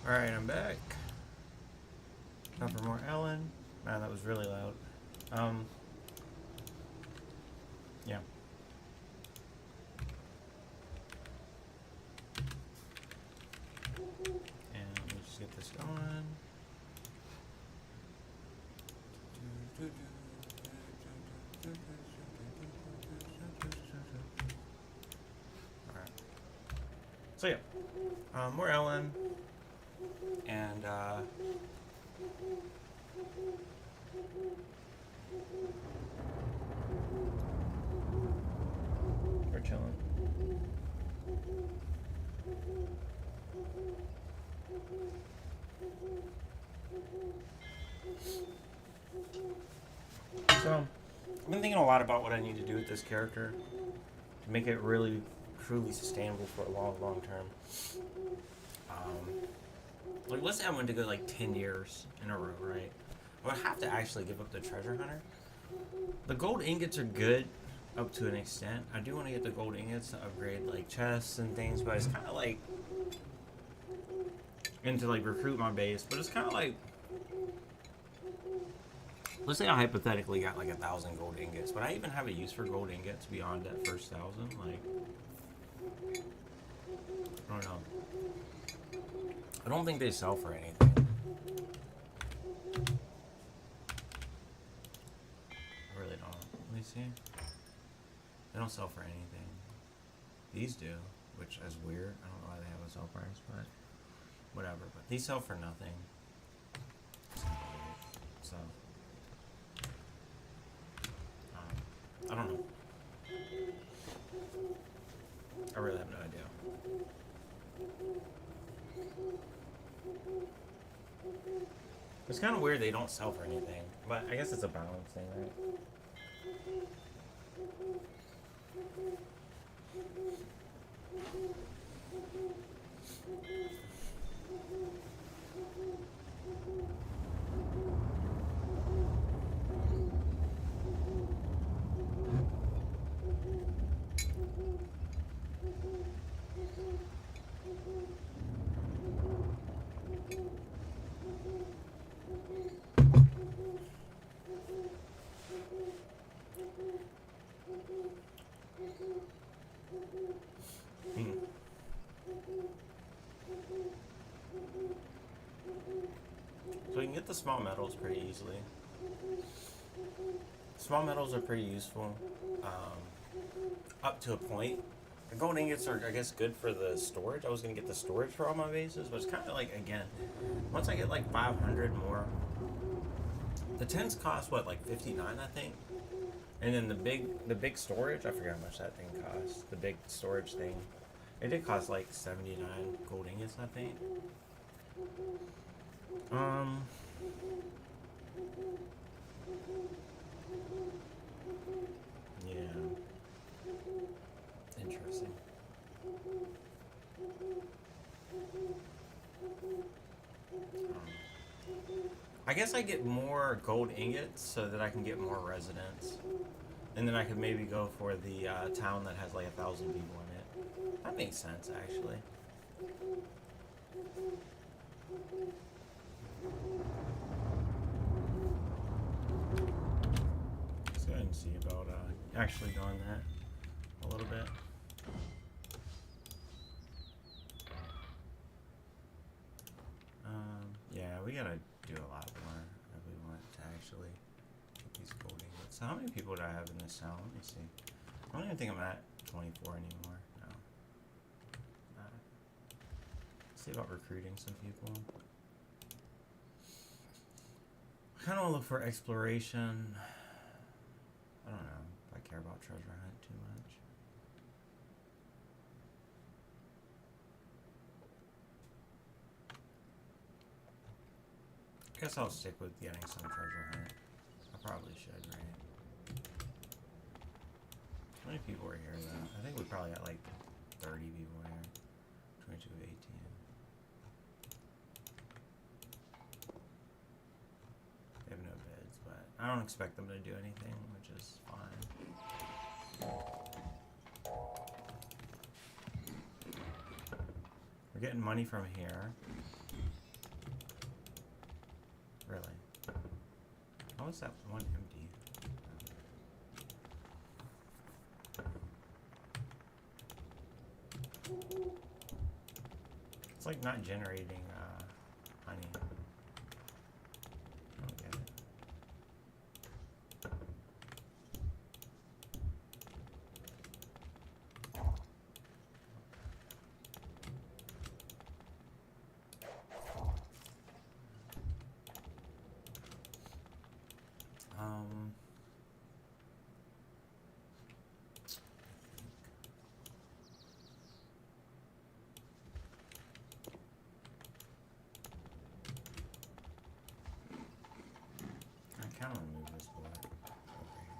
Alright, I'm back. Time for more Elin. Man, that was really loud. Yeah. And let me just get this going. Alright. So yeah. More Elin. And we're chilling. So, I've been thinking a lot about what I need to do with this character to make it really, truly sustainable for a long, long term. Like, let's say I wanted to go like 10 years in a row, right? I would have to actually give up the treasure hunter. The gold ingots are good up to an extent. I do want to get the gold ingots to upgrade like chests and things, but it's kind of like, and to like recruit my base, but it's kind of like, let's say I hypothetically got like 1,000 gold ingots, but I even have a use for gold ingots beyond that first 1,000. Like, I don't know. I don't think they sell for anything. I really don't. Let me see. They don't sell for anything. These do, which is weird. I don't know why they have a sell price, but whatever. But these sell for nothing. So, I don't know. I really have no idea. It's kind of weird they don't sell for anything, but I guess it's a balance thing, right? So you can get the small metals pretty easily. Small metals are pretty useful, up to a point. The gold ingots are, I guess, good for the storage. I was going to get the storage for all my bases, but it's kind of like, again, once I get like 500 more, the 10s cost, what, like 59, I think? And then the big storage, I forget how much that thing costs. The big storage thing, it did cost like 79 gold ingots, I think. Yeah. Interesting. I guess I get more gold ingots so that I can get more residents. And then I could maybe go for the town that has like 1,000 people in it. That makes sense, actually. Let's go ahead and see about actually doing that a little bit. Yeah, we gotta do a lot more if we want to actually get these gold ingots. So how many people do I have in this town? Let me see. I don't even think I'm at 24 anymore. No. Let's see about recruiting some people. I kind of want to look for exploration. I don't know if I care about treasure hunt too much. I guess I'll stick with getting some treasure hunt. I probably should, right? How many people are here, though? I think we probably got like 30 people here. 22 of 18. They have no beds, but I don't expect them to do anything, which is fine. We're getting money from here. How is that one empty? It's like not generating honey. I don't get it. I kind of remove this block over here.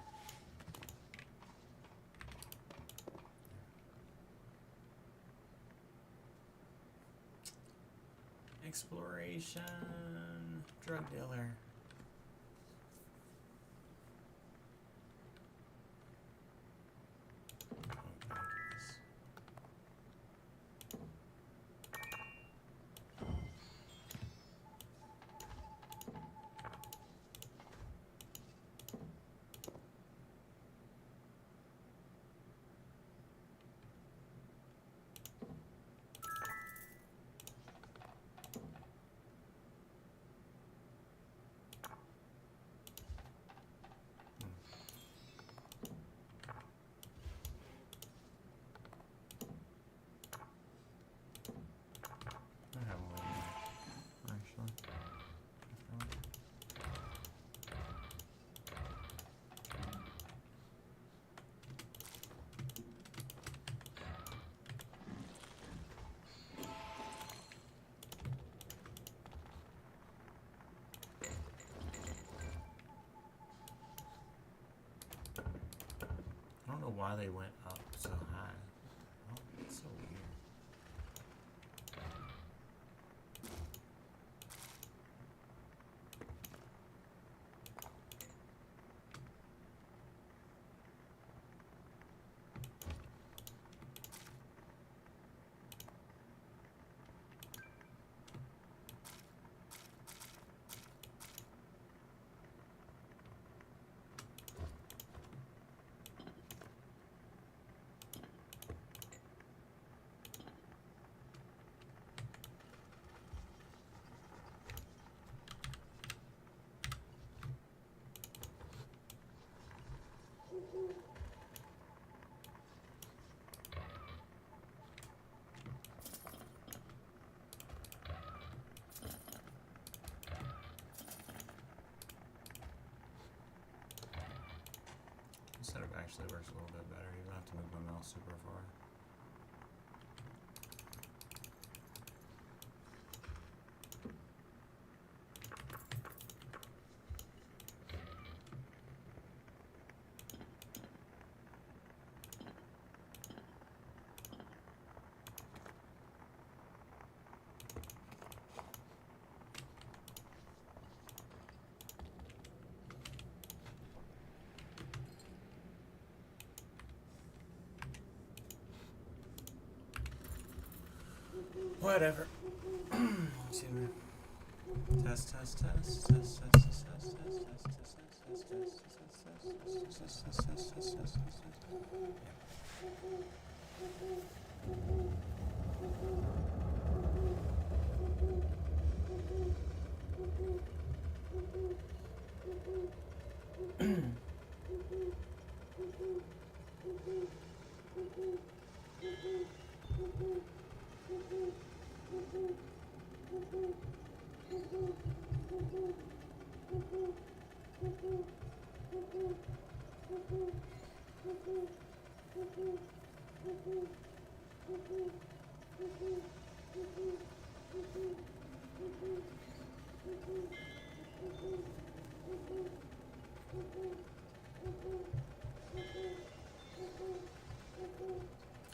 Exploration, drug dealer. I have one more, actually. I don't know why they went up so high. Oh, it's so weird. This setup actually works a little bit better. You don't have to move my mouse super far. Whatever. Excuse me. Test.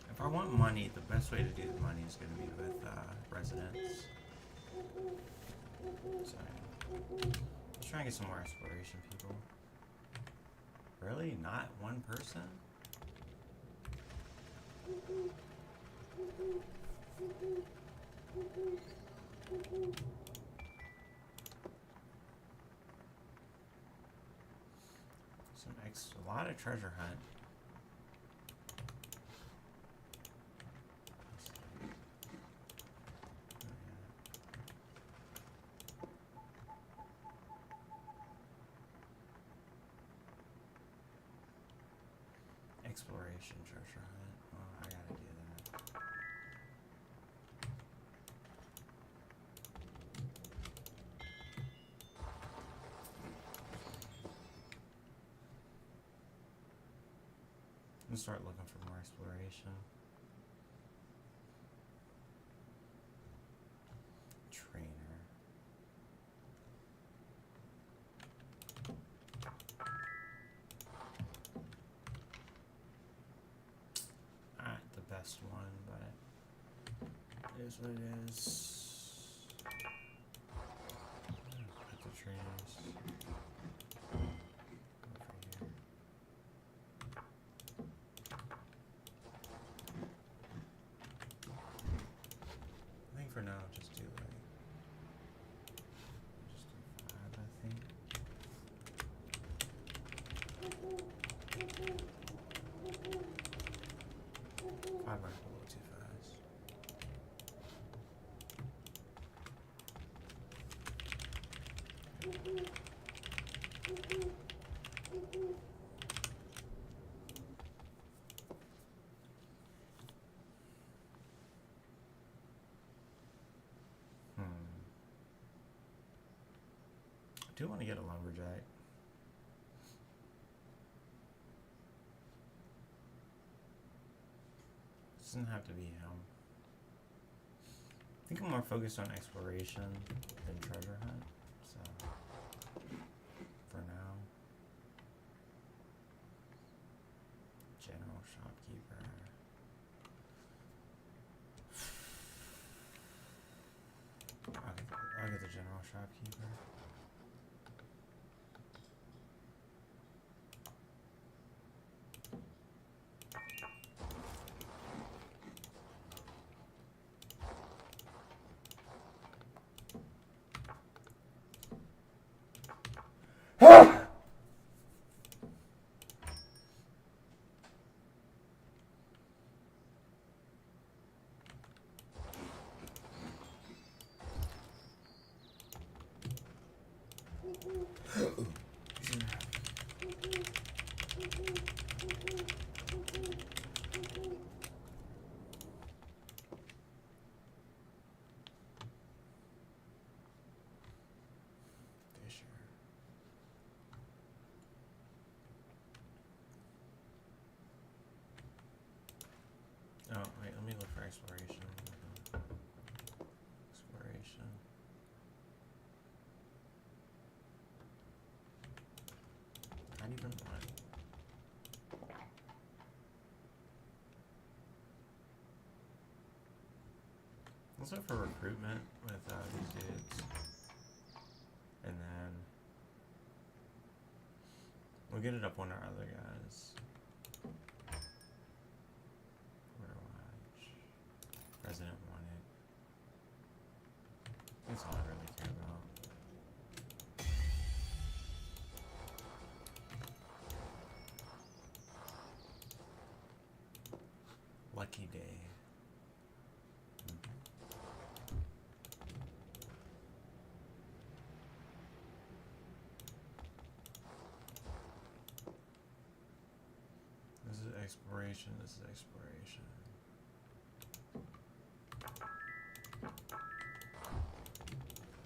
If I want money, the best way to do the money is going to be with residents. So, let's try and get some more exploration people. Really? Not one person? Not a treasure hunt. Exploration treasure hunt. Oh, I gotta do that. I'm gonna start looking for more exploration. Trainer. Not the best one, but it is what it is. Put the trainers over here. I think for now, just do like, just do 5, I think. 5 might be a little too fast. I do want to get a lumberjack. Doesn't have to be him. I think I'm more focused on exploration than treasure hunt. So, for now, general shopkeeper. I'll get the general shopkeeper. Oh, wait, let me look for exploration. Exploration. Not even one. Let's look for recruitment with these dudes. And then we'll get it up on our other guys. President wanted. That's all I really care about. Lucky day. This is exploration. This is exploration.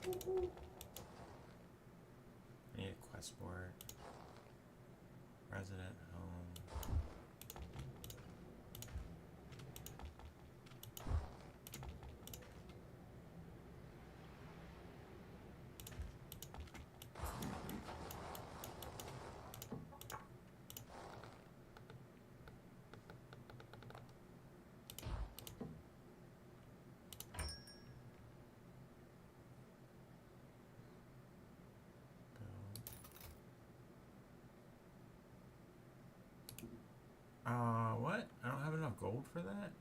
I need a quest board. Resident home. What? I don't have enough gold for that?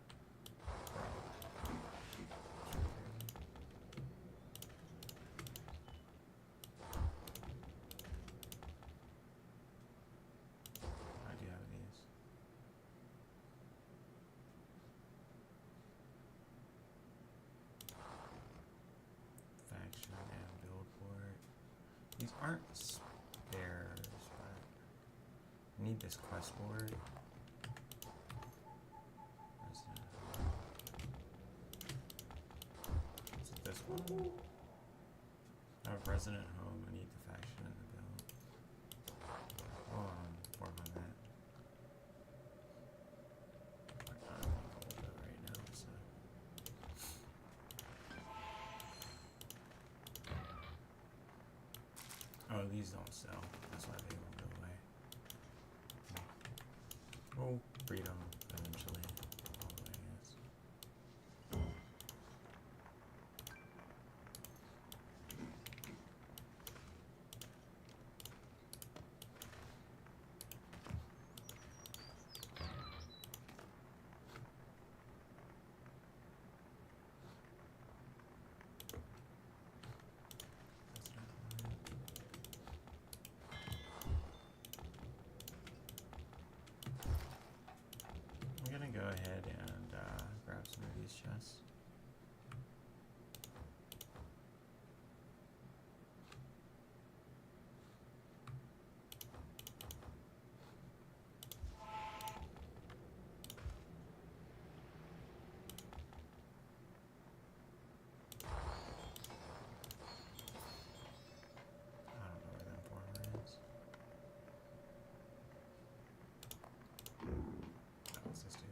I aren't spares, but I need this quest board. Is it this one? I have resident home. I need the faction in the build. Oh, work on that. I'm gonna hold it right now, so. Oh, these don't sell. That's why they won't go away. We'll breed them eventually. Probably, I guess. I'm gonna go ahead and grab some of these chests. I don't know where that farmer is. Oh, what's this dude?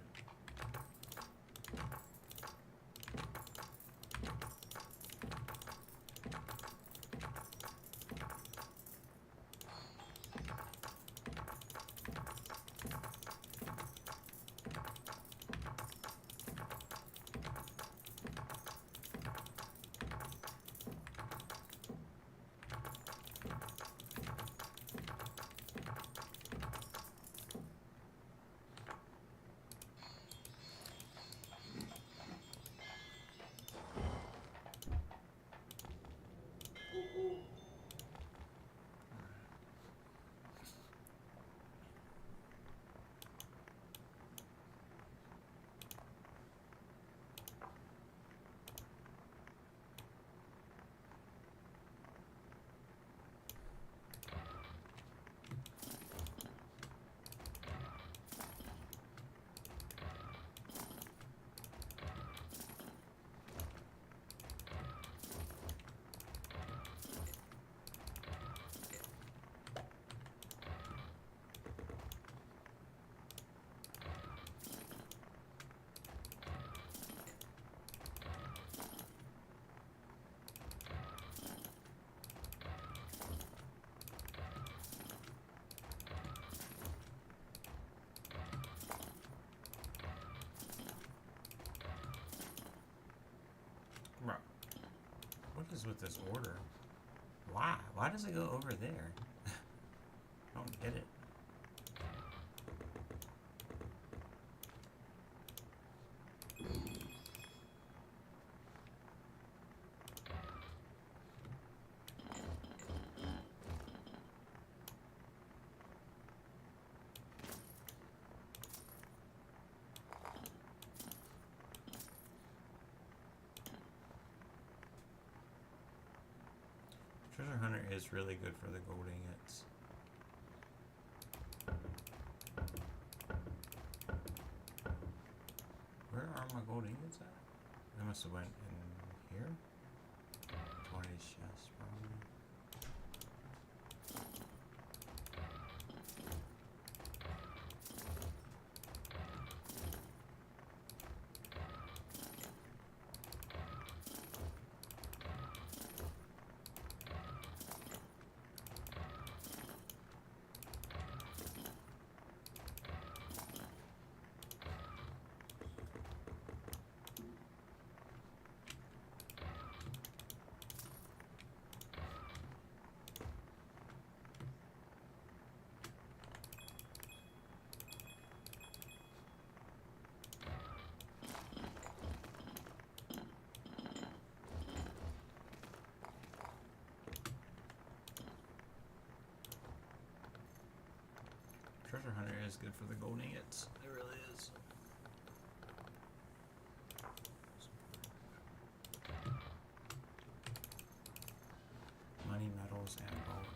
Bro, what is with this order? Why? Why does it go over there? I don't get it. Treasure Hunter is really good for the gold ingots. Where are my gold ingots at? They must have went in here? 20 chests probably. Treasure Hunter is good for the gold ingots. It really is. Money, metals, and gold.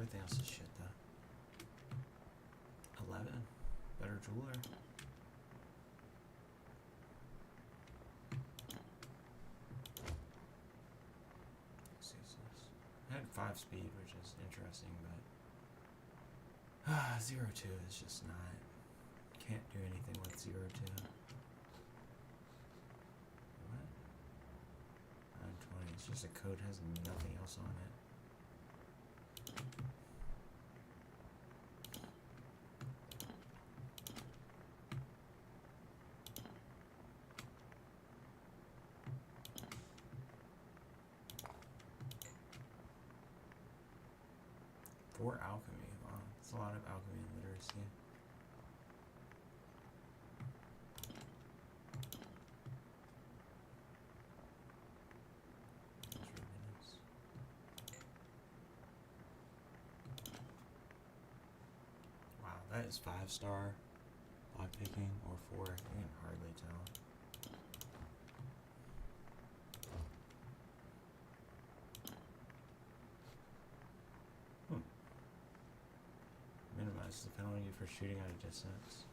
Everything else is shit though. 11. Better jeweler. I had 5 speed, which is interesting, but 0-2 is just not. Can't do anything with 0-2. What? 920. It's just a code, has nothing else on it. For alchemy, wow, that's a lot of alchemy and literacy. That's really nice. Wow, that is 5-star lockpicking or 4. You can hardly tell. Minimize the penalty for shooting at a distance.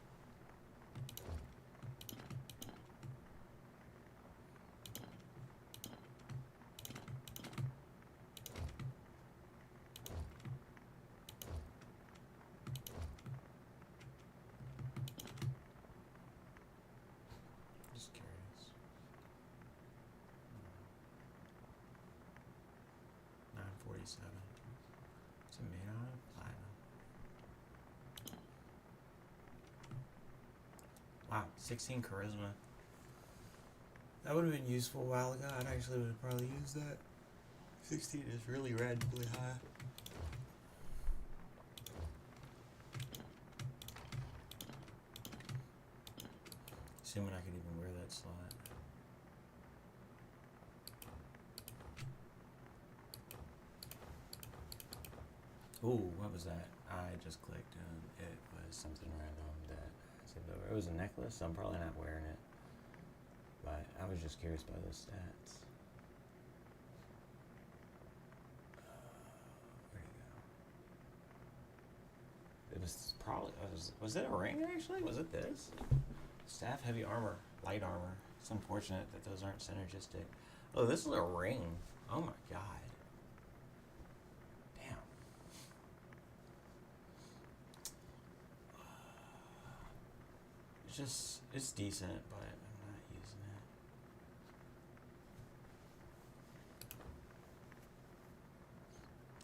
Just curious. 947. Is it made out of platinum? Wow, 16 charisma. That would have been useful a while ago. I actually would have probably used that. 16 is really radically high. Assuming I could even wear that slot. Ooh, what was that? I just clicked and it was something random that I said over. It was a necklace, so I'm probably not wearing it. But I was just curious by those stats. Where'd it go? It was probably, was it a ring actually? Was it this? Staff, heavy armor, light armor. It's unfortunate that those aren't synergistic. Oh, this is a ring. Oh my god. Damn. It's just, it's decent, but I'm not using it.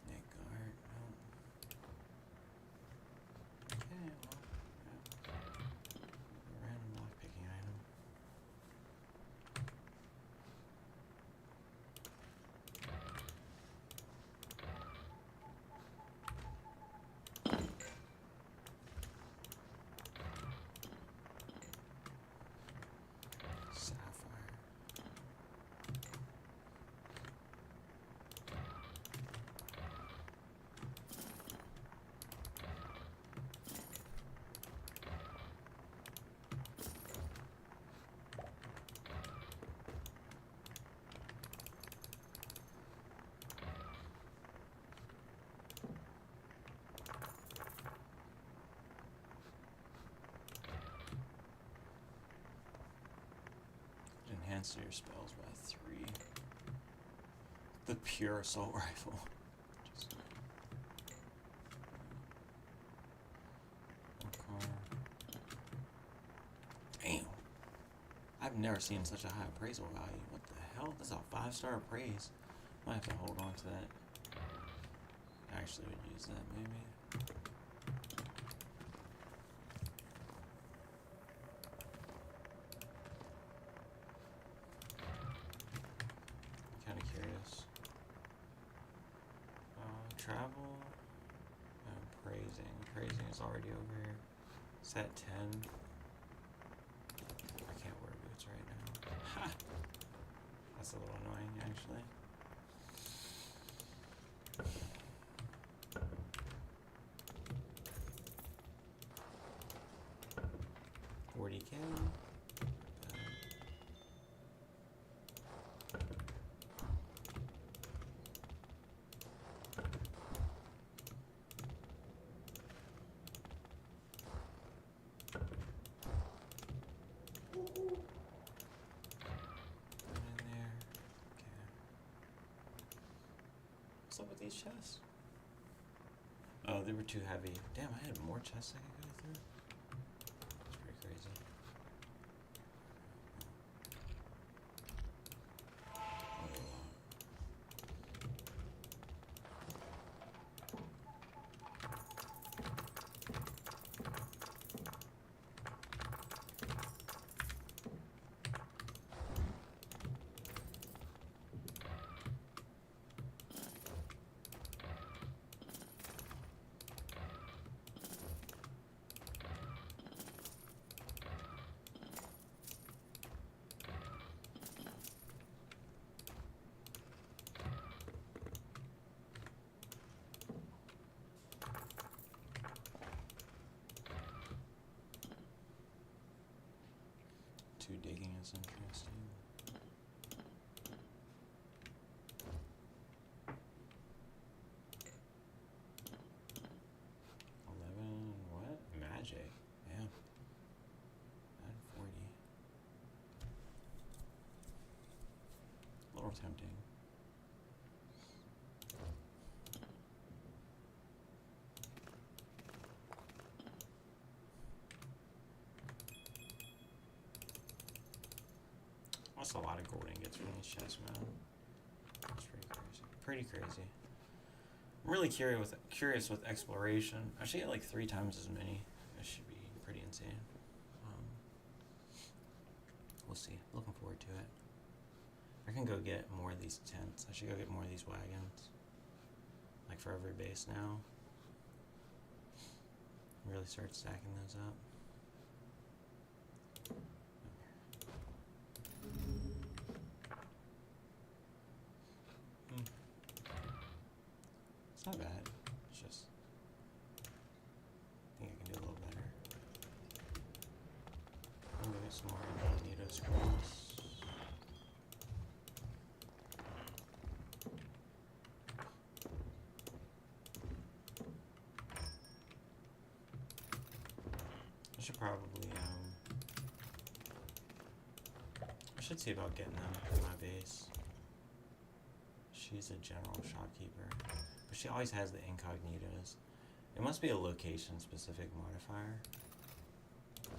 Nick guard, no. Okay, well, yeah. Random lockpicking item. Sapphire. Enhance your spells by 3. The pure assault rifle. Just damn. I've never seen such a high appraisal value. What the hell? That's a 5-star appraise. Might have to hold on to that. I actually would use that maybe. Kind of curious. Travel. Praising. Praising is already over here. It's at 10. I can't wear boots right now. Ha! That's a little annoying, actually. $40K. with these chests? Oh, they were too heavy. Damn, I had more chests I could go through. That's pretty crazy. Digging is interesting. 11, what? Magic. Yeah. Add 40. A little tempting. That's a lot of gold ingots from these chests, man. That's pretty crazy. Pretty crazy. I'm really curious with exploration. I should get like 3 times as many. That should be pretty insane. We'll see. Looking forward to it. I can go get more of these tents. I should go get more of these wagons. Like for every base now. Really start stacking those up. It's not bad. It's just I think I can do a little better. I'm gonna get some more incognito scrolls. I should probably I should see about getting them in my base. She's a general shopkeeper. But she always has the incognitos. It must be a location specific modifier. So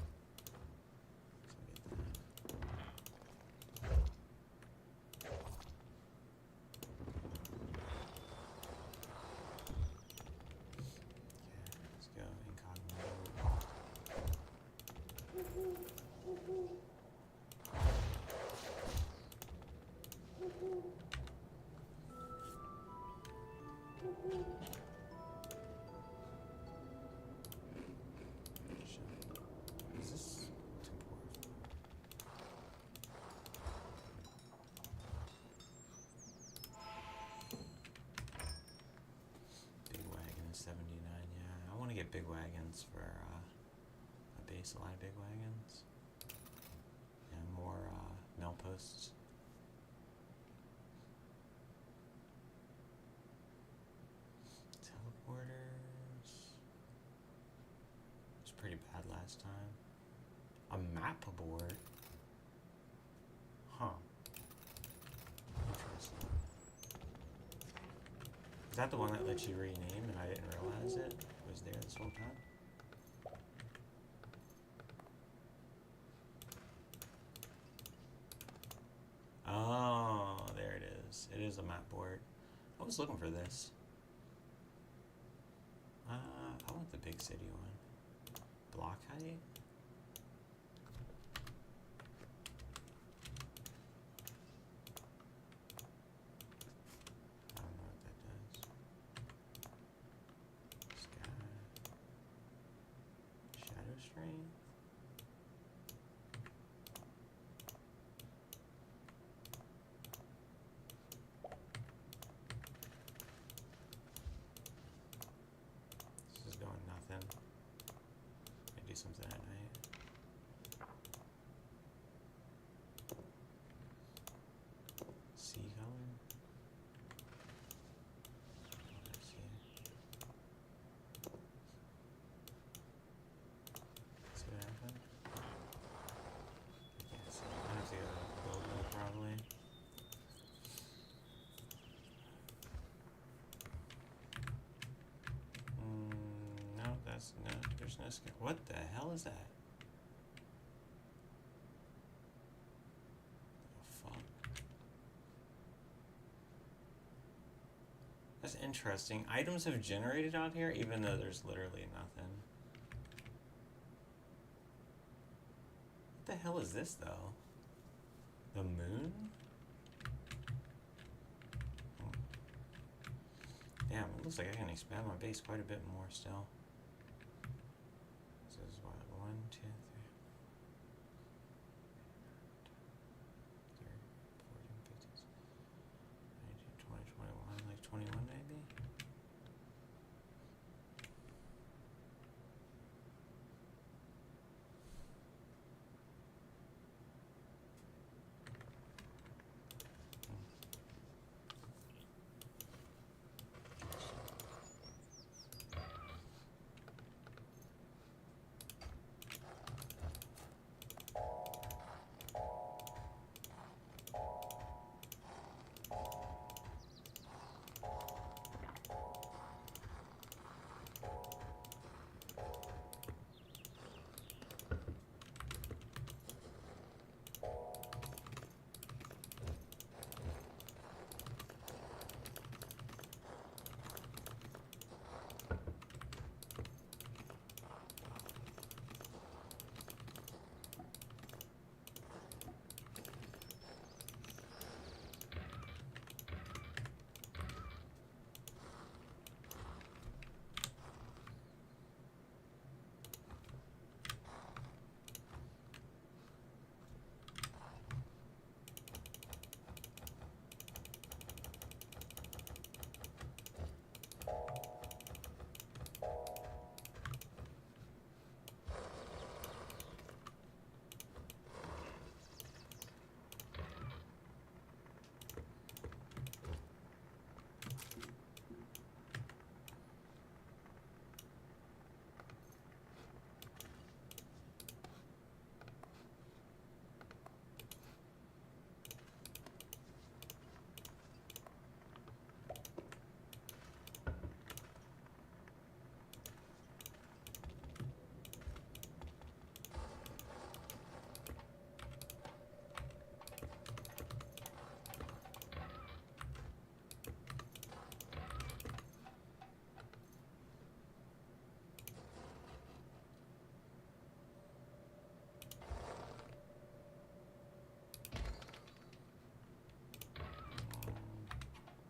get that. Okay, let's go incognito. Is this temporary? Big wagon is 79. Yeah, I want to get big wagons for a base. A lot of big wagons. And more mail posts. Teleporters. It was pretty bad last time. A map board? Huh. Interesting. Is that the one that lets you rename and I didn't realize it was there this whole time? Oh, there it is. It is a map board. I was looking for this. I want the big city one. Block height? I don't know what that does. Sky. Shadow strength? This is going nothing. I do something at night. Sea color? Let's see. See what happened? I can't see. I have to go build mode probably. no, there's no scare. What the hell is that? Oh, fuck. That's interesting. Items have generated out here, even though there's literally nothing. What the hell is this, though? The moon? Oh. Damn, it looks like I can expand my base quite a bit more still. This is what, 1, 2, 3, 14, 15, 19, 20, 21, like 21 maybe?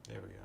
There we go.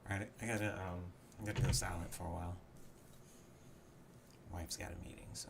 Alright, I gotta go silent for a while. Wife's got a meeting, so.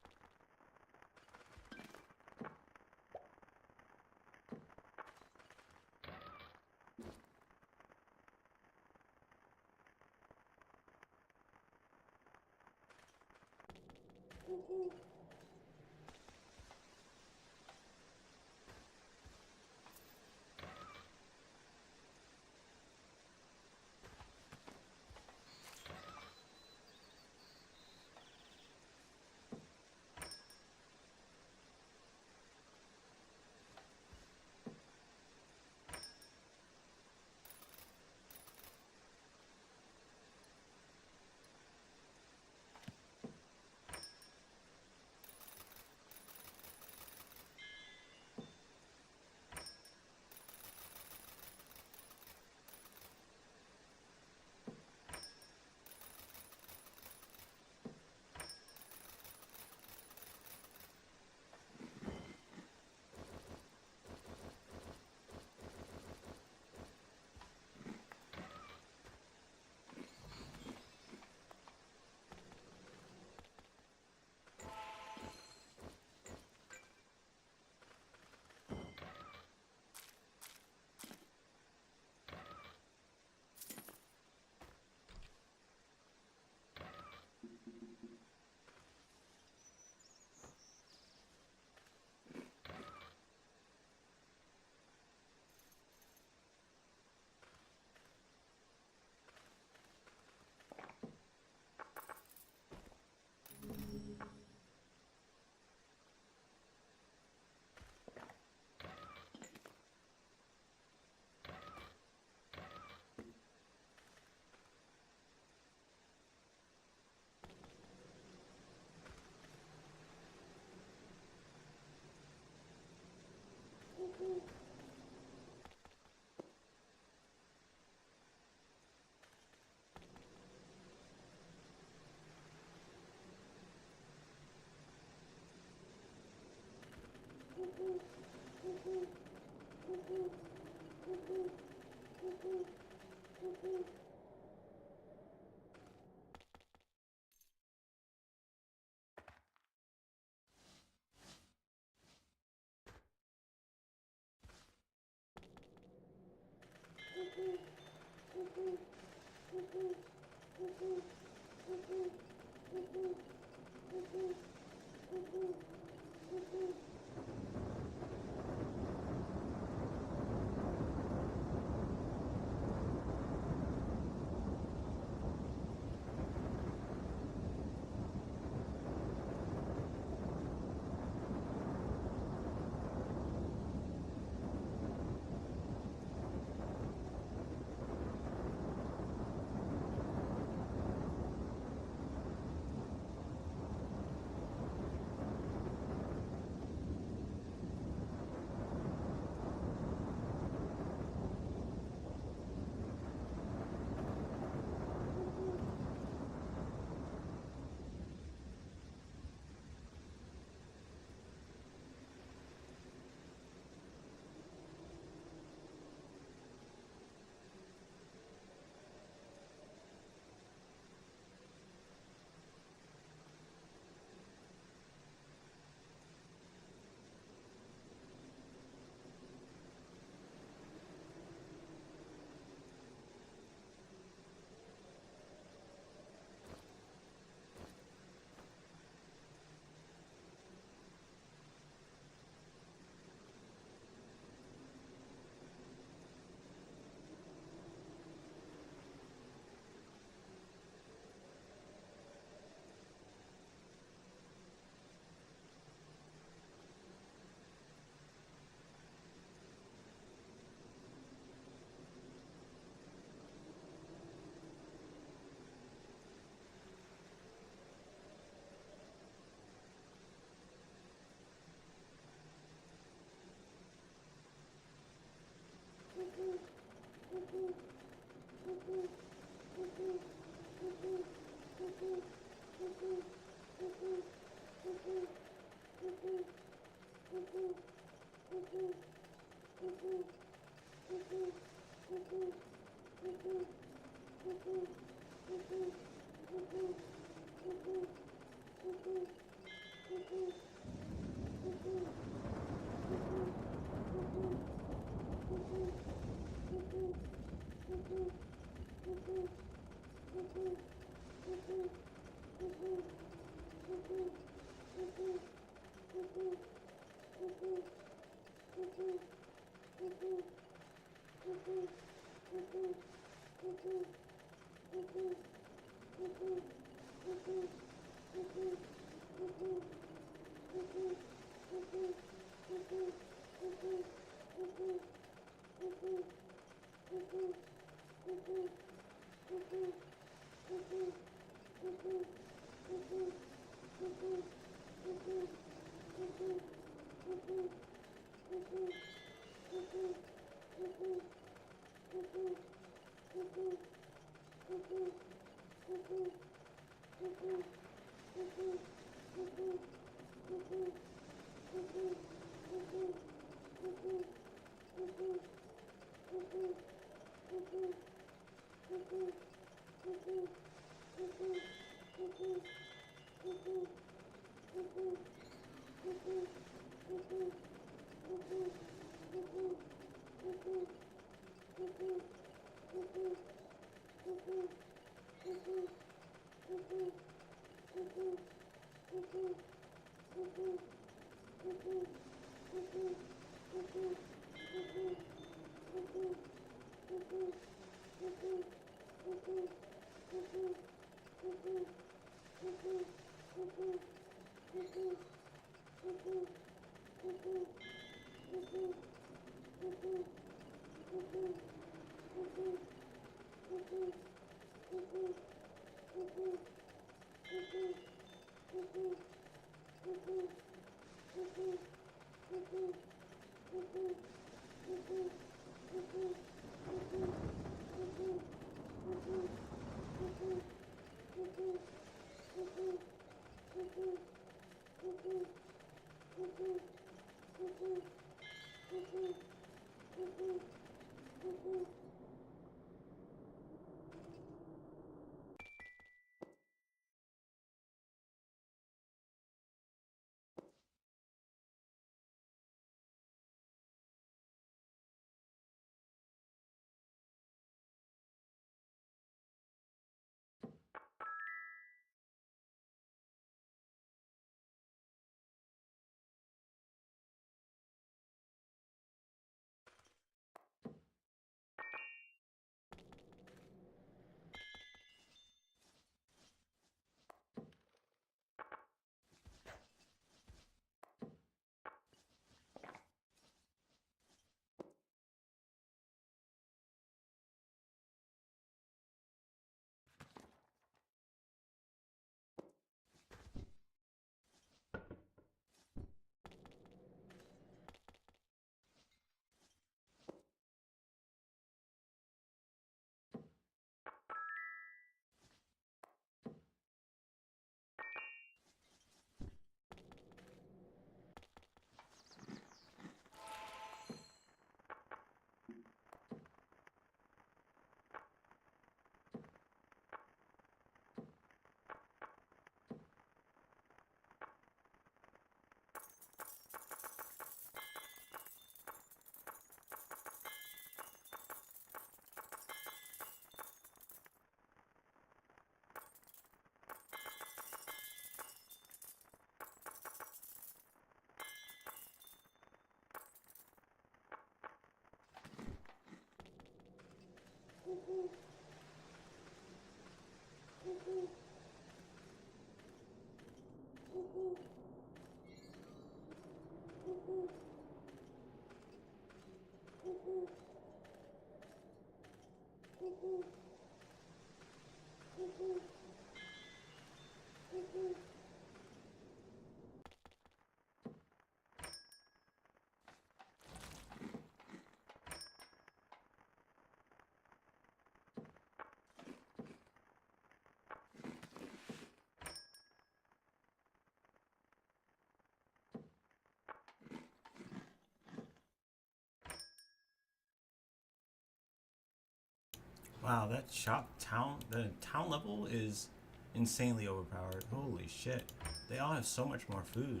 Wow, that shop town, the town level is insanely overpowered. Holy shit. They all have so much more food.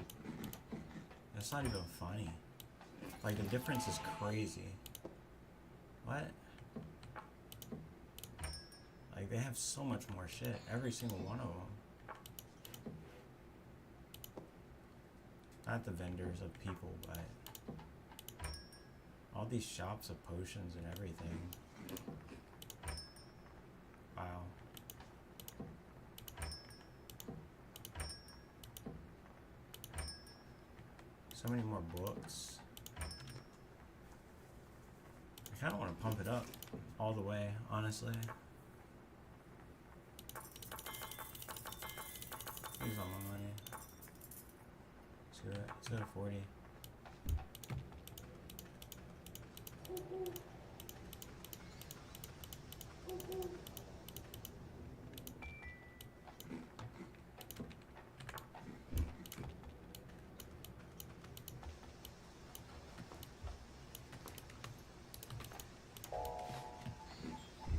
That's not even funny. Like, the difference is crazy. What? Like, they have so much more shit. Every single one of them. Not the vendors of people, but All these shops of potions and everything. Wow. So many more books. I kind of want to pump it up all the way, honestly. Use all my money. Let's go to 40.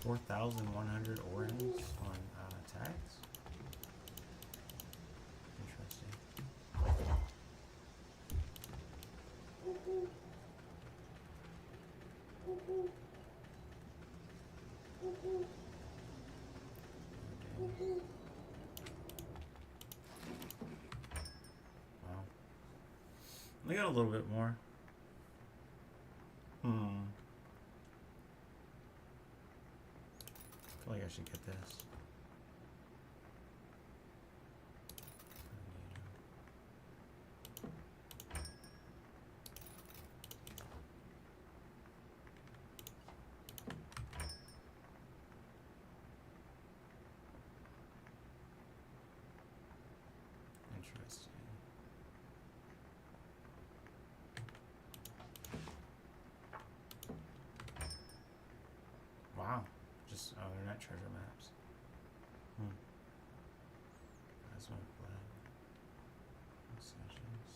$4,100 orange on tax. Interesting. Wow. I got a little bit more. I feel like I should get this. Interesting. Wow. Just, oh, they're not treasure maps. That's one flag. Sessions.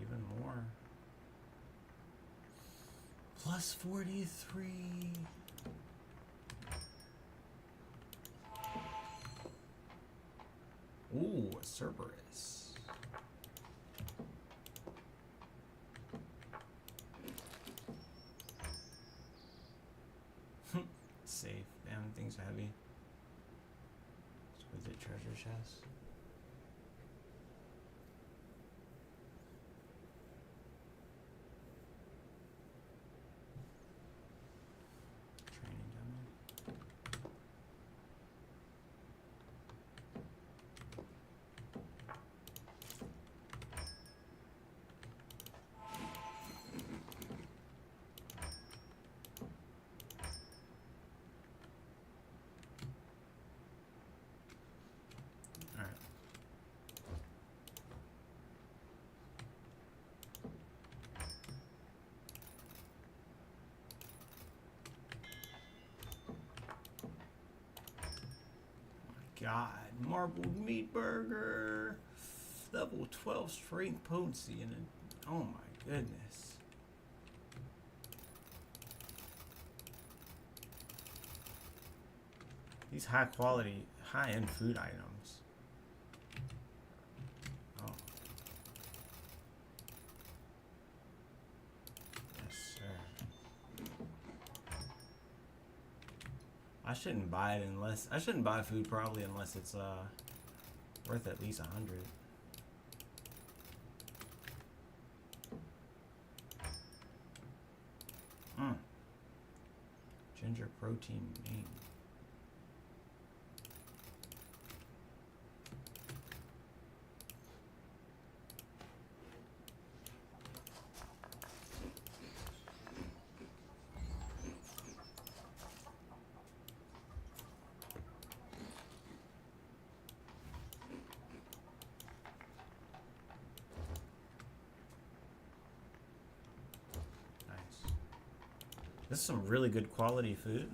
Even more. Plus 43. Ooh, a Cerberus. Safe. Damn, things are heavy. With the treasure chest. Training dummy. Alright. God, marbled meat burger, level 12 strength potency, and oh my goodness. These high quality, high end food items. Oh. Yes, sir. I shouldn't buy it unless I shouldn't buy food probably unless it's worth at least 100. Ginger protein main. This is some really good quality food.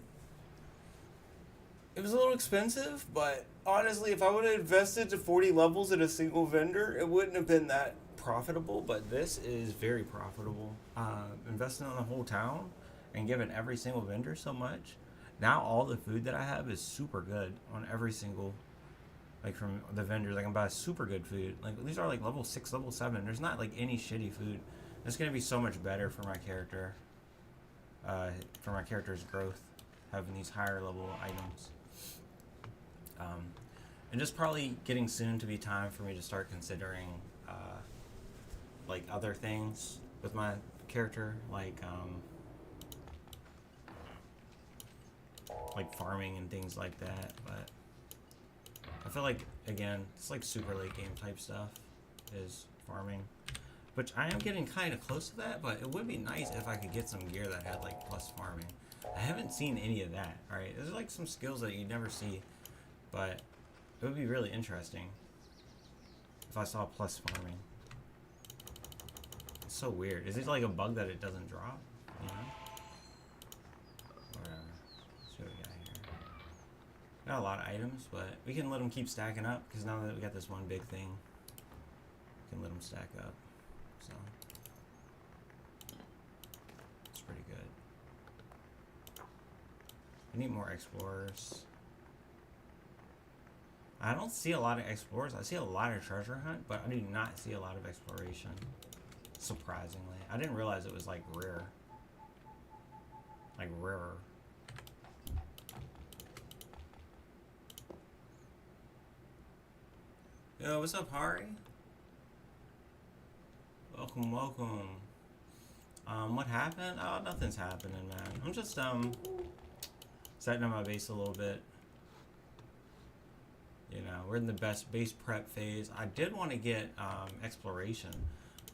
It was a little expensive, but honestly, if I would have invested to 40 levels at a single vendor, it wouldn't have been that profitable, but this is very profitable. Investing on the whole town and giving every single vendor so much. Now all the food that I have is super good on every single, like from the vendors. I can buy super good food. Like these are like level 6, level 7. There's not like any shitty food. It's going to be so much better for my character. For my character's growth, having these higher level items. And just probably getting soon to be time for me to start considering like other things with my character, like farming and things like that. But I feel like, again, it's like super late game type stuff is farming, which I am getting kind of close to that. But it would be nice if I could get some gear that had like plus farming. I haven't seen any of that. All right, there's like some skills that you never see, but it would be really interesting if I saw plus farming. It's so weird. Is it like a bug that it doesn't drop? You know? Whatever. Let's see what we got here. Got a lot of items, but we can let them keep stacking up because now that we got this one big thing, we can let them stack up. So it's pretty good. We need more explorers. I don't see a lot of explorers. I see a lot of treasure hunt, but I do not see a lot of exploration. Surprisingly. I didn't realize it was like rare. Like rarer. Yo, what's up, Hari? Welcome, welcome. What happened? Oh, nothing's happening, man. I'm just, setting up my base a little bit. You know, we're in the base prep phase. I did want to get exploration.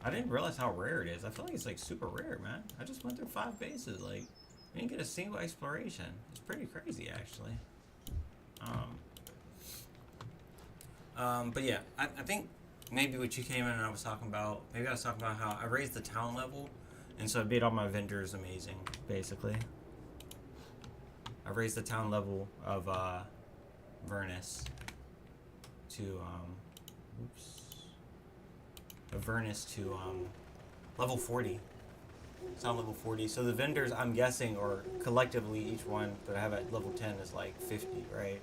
I didn't realize how rare it is. I feel like it's like super rare, man. I just went through 5 bases. Like, we didn't get a single exploration. It's pretty crazy, actually. But yeah, I think maybe what you came in and I was talking about, maybe I was talking about how I raised the town level, and so I made all my vendors amazing, basically. I raised the town level of Vernus to level 40. It's on level 40. So the vendors, I'm guessing, or collectively each one that I have at level 10 is like 50, right?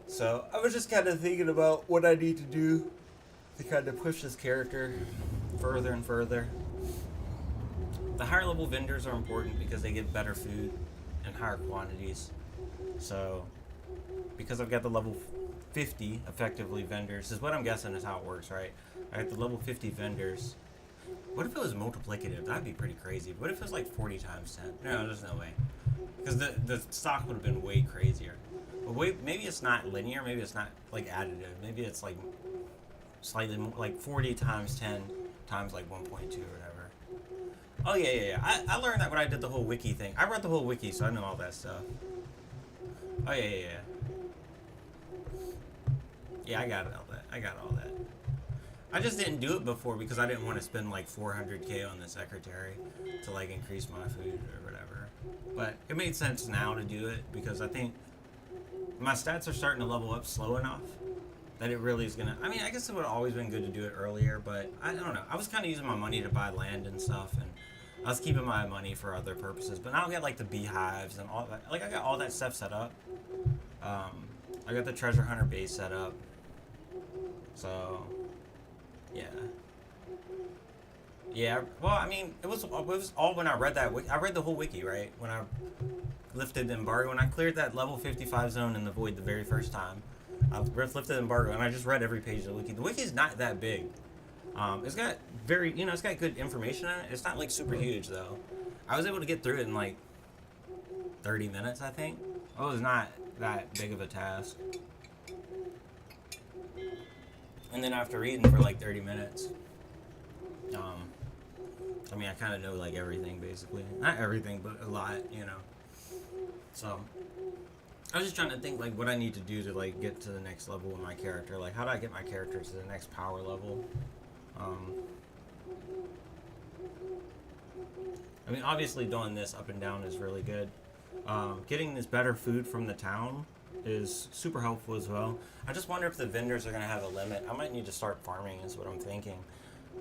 So I was just kind of thinking about what I need to do to kind of push this character further and further. The higher level vendors are important because they give better food in higher quantities. So because I've got the level 50 effectively vendors, is what I'm guessing is how it works, right? I got the level 50 vendors. What if it was multiplicative? That'd be pretty crazy. What if it was like 40 times 10? No, there's no way. Because the stock would have been way crazier. But wait, maybe it's not linear. Maybe it's not like additive. Maybe it's like slightly more, like 40 times 10 times like 1.2 or whatever. Oh yeah. I learned that when I did the whole wiki thing. I read the whole wiki, so I know all that stuff. Oh yeah. Yeah, I got all that. I just didn't do it before because I didn't want to spend like 400k on the secretary to like increase my food or whatever. But it made sense now to do it because I think my stats are starting to level up slow enough that it really is gonna. I mean, I guess it would have always been good to do it earlier, but I don't know. I was kind of using my money to buy land and stuff, and I was keeping my money for other purposes. But now I got like the beehives and all that. Like I got all that stuff set up. I got the treasure hunter base set up. So, yeah. Well, I mean, it was all when I read that. I read the whole wiki, right? When I lifted the embargo, when I cleared that level 55 zone in the void the very first time, I lifted the embargo, and I just read every page of the wiki. The wiki is not that big. It's got it's got good information in it. It's not like super huge though. I was able to get through it in like 30 minutes, I think. It was not that big of a task. And then after reading for like 30 minutes, I mean, I kind of know like everything basically. Not everything, but a lot, you know. So, I was just trying to think like what I need to do to like get to the next level with my character. Like, how do I get my character to the next power level? I mean, obviously doing this up and down is really good. Getting this better food from the town is super helpful as well. I just wonder if the vendors are going to have a limit. I might need to start farming is what I'm thinking.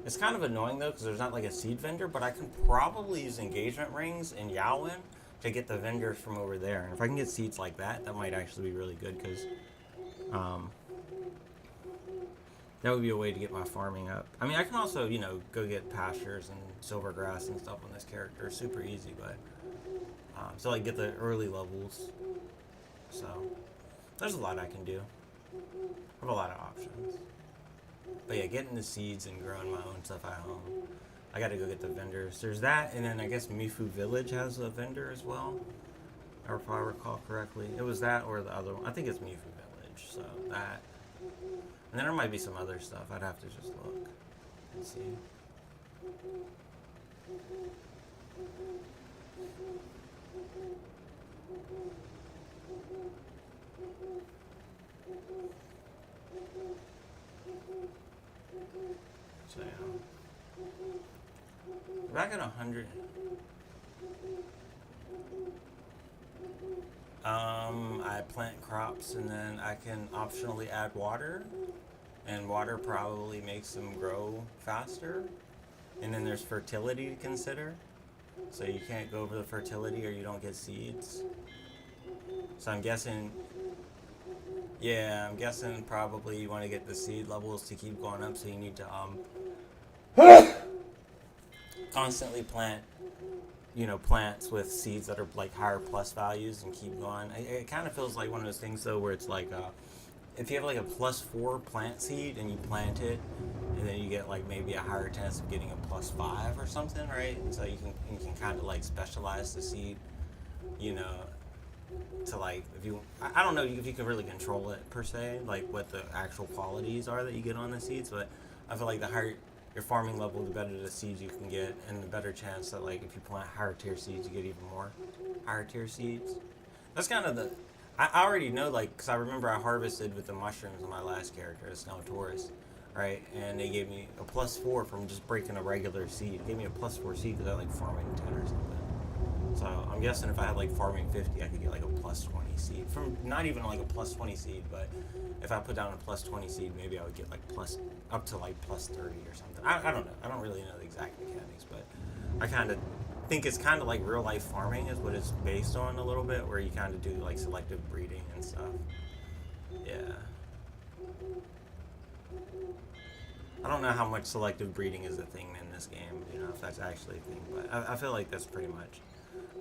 It's kind of annoying though because there's not like a seed vendor, but I can probably use engagement rings in Yowin to get the vendors from over there. And if I can get seeds like that, that might actually be really good because that would be a way to get my farming up. I mean, I can also, you know, go get pastures and silver grass and stuff on this character. Super easy, but so like get the early levels. So there's a lot I can do. I have a lot of options. But yeah, getting the seeds and growing my own stuff at home. I gotta go get the vendors. There's that, and then I guess Mifu Village has a vendor as well. Or if I recall correctly. It was that or the other one. I think it's Mifu Village. So that. And then there might be some other stuff. I'd have to just look and see. So yeah. Back at 100. I plant crops and then I can optionally add water. And water probably makes them grow faster. And then there's fertility to consider. So you can't go over the fertility or you don't get seeds. So I'm guessing, yeah, I'm guessing probably you want to get the seed levels to keep going up. So you need to constantly plant, plants with seeds that are like higher plus values and keep going. It kind of feels like one of those things though where it's like, if you have like a +4 plant seed and you plant it, and then you get like maybe a higher chance of getting a +5 or something, right? And so you can kind of like specialize the seed, to like I don't know if you can really control it per se, like what the actual qualities are that you get on the seeds, but I feel like the higher your farming level, the better the seeds you can get, and the better chance that like if you plant higher tier seeds, you get even more higher tier seeds. That's kind of I already know, like, because I remember I harvested with the mushrooms on my last character, the Snow Taurus, right? And they gave me a +4 from just breaking a regular seed. They gave me a +4 seed because I like farming 10 or something. So I'm guessing if I had like farming 50, I could get like a +20 seed. From not even like a +20 seed, but if I put down a +20 seed, maybe I would get like up to like +30 or something. I don't know. I don't really know the exact mechanics, but I kind of think it's kind of like real life farming is what it's based on a little bit, where you kind of do like selective breeding and stuff. Yeah. I don't know how much selective breeding is a thing in this game, if that's actually a thing, but I feel like that's pretty much,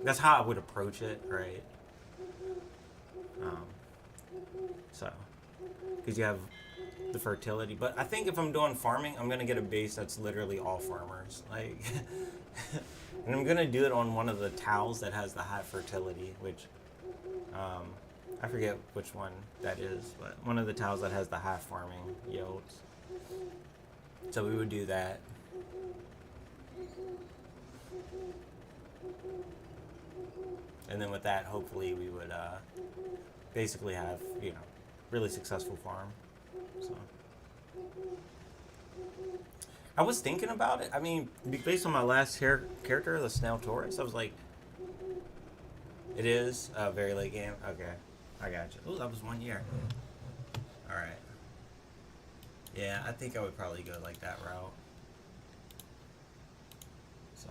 that's how I would approach it, right? So, because you have the fertility, but I think if I'm doing farming, I'm going to get a base that's literally all farmers, like, and I'm going to do it on one of the towels that has the high fertility, which, I forget which one that is, but one of the towels that has the high farming yields. So we would do that. And then with that, hopefully we would basically have, really successful farm. So I was thinking about it. I mean, based on my last character, the Snail Taurus, I was like, it is a very late game. Okay, I got you. Oh, that was 1 year. All right. Yeah, I think I would probably go like that route. So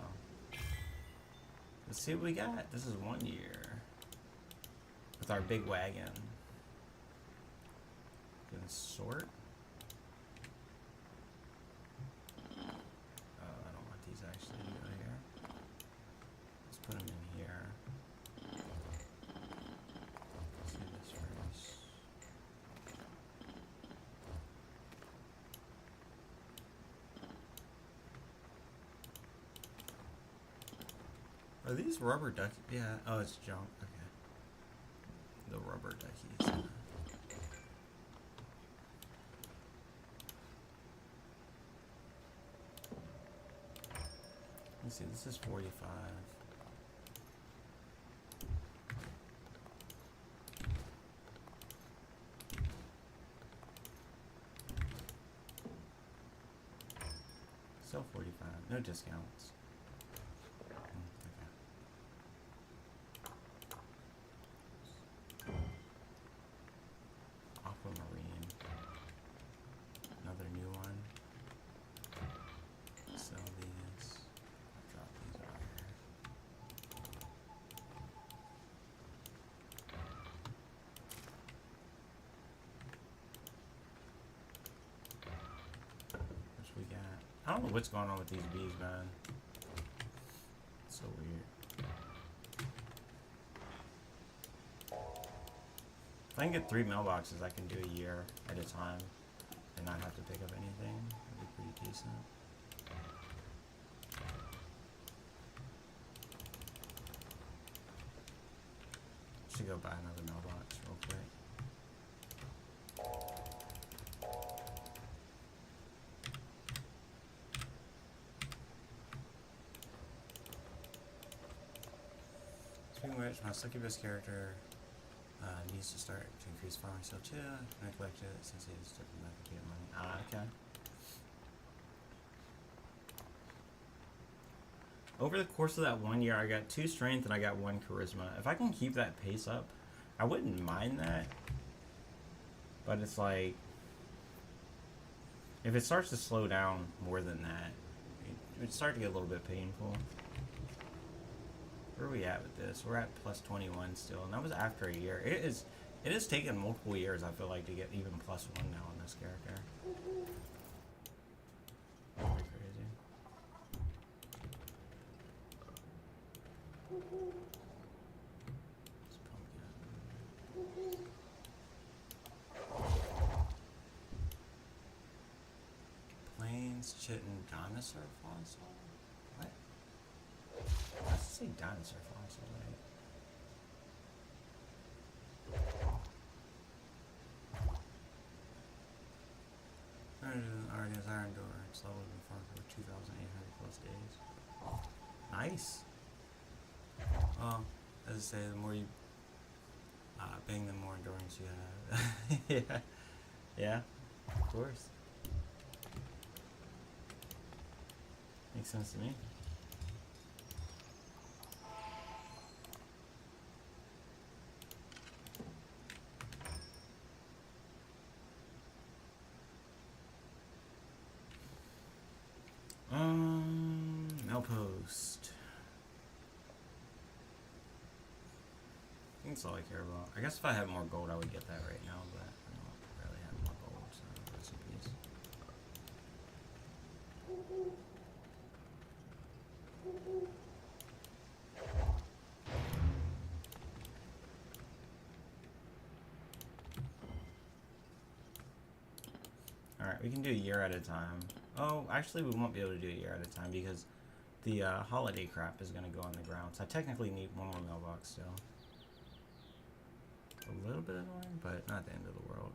let's see what we got. This is 1 year with our big wagon. Gonna sort. I don't want these actually to go here. Let's put them in here. Let's do this first. Are these rubber duckies? Yeah. Oh, it's junk. Okay. The rubber duckies. Let's see. This is 45. Still 45. No discounts. Aquamarine. Another new one. Sell these. Drop these out here. What we got? I don't know what's going on with these bees, man. It's so weird. If I can get 3 mailboxes, I can do a year at a time. and not have to pick up anything. That'd be pretty decent. Should go buy another mailbox real quick. Speaking of which, my succubus character needs to start to increase farming skill too. Neglect it since he's starting to get money. Ah, okay. Over the course of that 1 year, I got 2 strength and I got 1 charisma. If I can keep that pace up, I wouldn't mind that. But it's like, if it starts to slow down more than that, it would start to get a little bit painful. Where are we at with this? We're at plus 21 still, and that was after a year. It has taken multiple years, I feel like, to get even plus 1 now on this character. Pretty crazy. Plains Chitin dinosaur fossil? What? I have to say dinosaur fossil, right? Already has iron door. It's leveled in farm for 2,800 plus days. Nice. Well, as I say, the more you bang, the more endurance you have. Yeah. Yeah, of course. Makes sense to me. Mailpost. I think that's all I care about. I guess if I had more gold, I would get that right now, but I don't really have more gold, so rest in peace. Alright, we can do a year at a time. Oh, actually we won't be able to do a year at a time because the holiday crap is going to go on the ground. So I technically need 1 more mailbox still. A little bit annoying, but not the end of the world.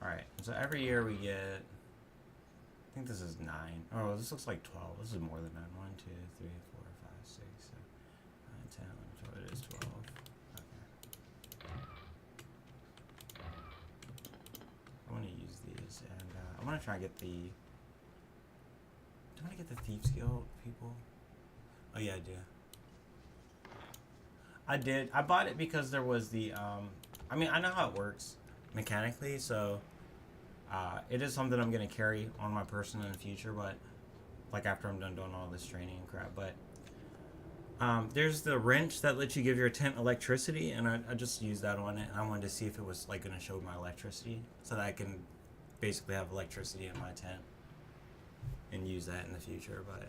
Alright, so every year we get... I think this is 9. Oh, this looks like 12. This is more than 9. 1, 2, 3, 4, 5, 6, 7, 9, 10, 11, 12. It is 12. I want to use these, and I want to try and get the... Do I want to get the Thieves Guild people? Oh yeah, I do. I did. I bought it because there was the... I mean, I know how it works mechanically, so it is something I'm going to carry on my person in the future, but like after I'm done doing all this training and crap, but there's the wrench that lets you give your tent electricity, and I just used that on it, and I wanted to see if it was like going to show my electricity so that I can basically have electricity in my tent and use that in the future. But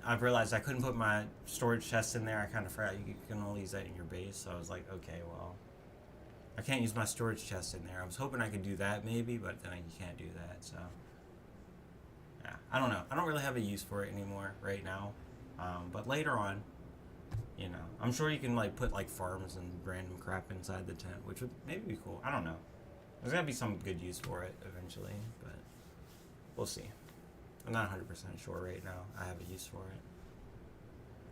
I've realized I couldn't put my storage chest in there. I kind of forgot you can only use that in your base, so I was like, okay, well, I can't use my storage chest in there. I was hoping I could do that maybe, but then you can't do that, so yeah, I don't know. I don't really have a use for it anymore right now. But later on, you know, I'm sure you can like put like farms and random crap inside the tent, which would maybe be cool. I don't know. There's gotta be some good use for it eventually, but we'll see. I'm not 100% sure right now. I have a use for it.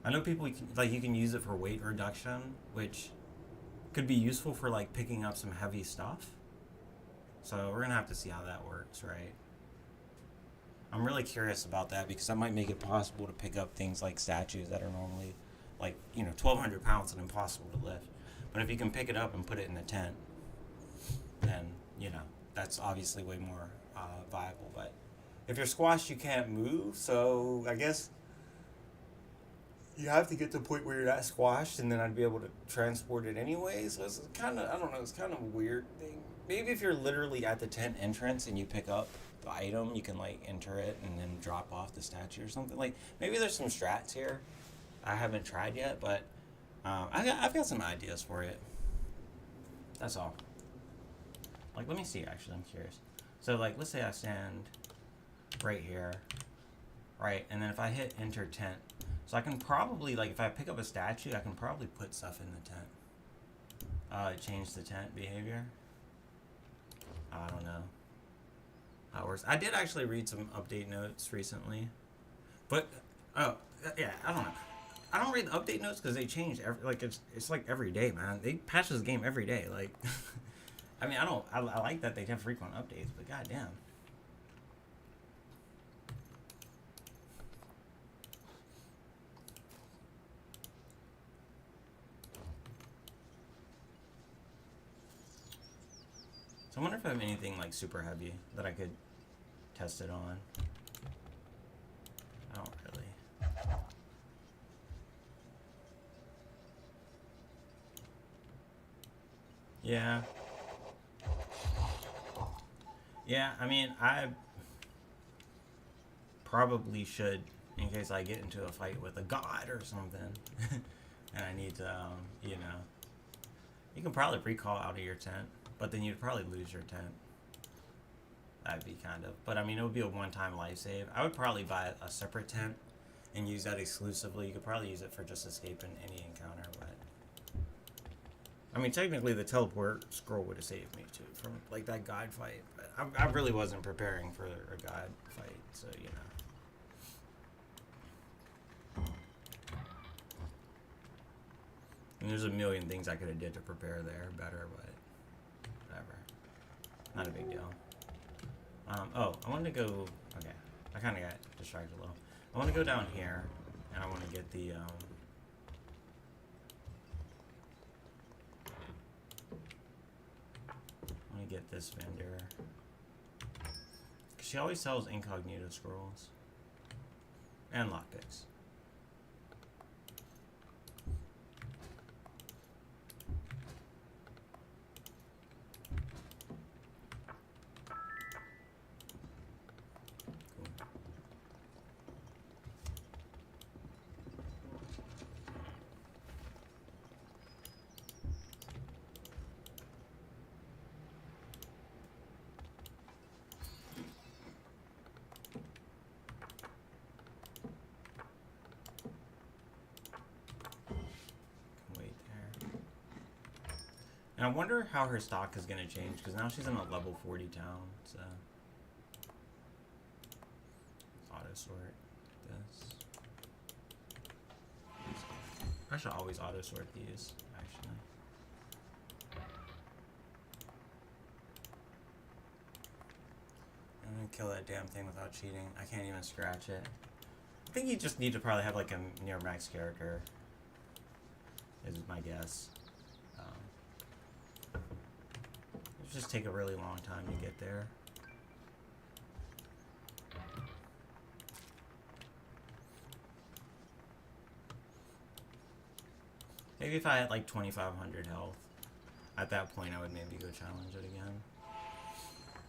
I know people you can use it for weight reduction, which could be useful for like picking up some heavy stuff. So we're gonna have to see how that works, right? I'm really curious about that because that might make it possible to pick up things like statues that are normally like, you know, 1,200 pounds and impossible to lift. But if you can pick it up and put it in the tent, then, you know, that's obviously way more viable. But if you're squashed, you can't move, so I guess you have to get to the point where you're not squashed, and then I'd be able to transport it anyway. So it's kind of, I don't know, it's kind of a weird thing. Maybe if you're literally at the tent entrance and you pick up the item, you can like enter it and then drop off the statue or something. Like maybe there's some strats here I haven't tried yet, but I've got some ideas for it. That's all. Like, let me see, actually, I'm curious. So, like, let's say I stand right here, right? And then if I hit enter tent, so I can probably, like, if I pick up a statue, I can probably put stuff in the tent. Change the tent behavior. I don't know how it works. I did actually read some update notes recently. But, oh, yeah, I don't know. I don't read the update notes because they change it's like every day, man. They patch this game every day. Like, I mean, I like that they have frequent updates, but goddamn. So I wonder if I have anything like super heavy that I could test it on. I don't really. Yeah. Yeah, I mean, I probably should, in case I get into a fight with a god or something, and I need to, you know, you can probably recall out of your tent, but then you'd probably lose your tent. That'd be kind of, but I mean, it would be a one-time life save. I would probably buy a separate tent and use that exclusively. You could probably use it for just escaping any encounter, but I mean, technically, the teleport scroll would have saved me too from like that god fight. But I really wasn't preparing for a god fight, so you know. And there's a million things I could have did to prepare there better, but whatever. Not a big deal. Oh, I wanted to go. Okay, I kind of got distracted a little. I want to go down here, and I want to get the. Let me get this vendor. She always sells incognito scrolls and lockpicks. And I wonder how her stock is going to change, because now she's in a level 40 town, so... Auto sort this. I should always auto sort these, actually. I'm going to kill that damn thing without cheating. I can't even scratch it. I think you just need to probably have like a near max character, is my guess. Just take a really long time to get there. Maybe if I had like 2,500 health, at that point I would maybe go challenge it again.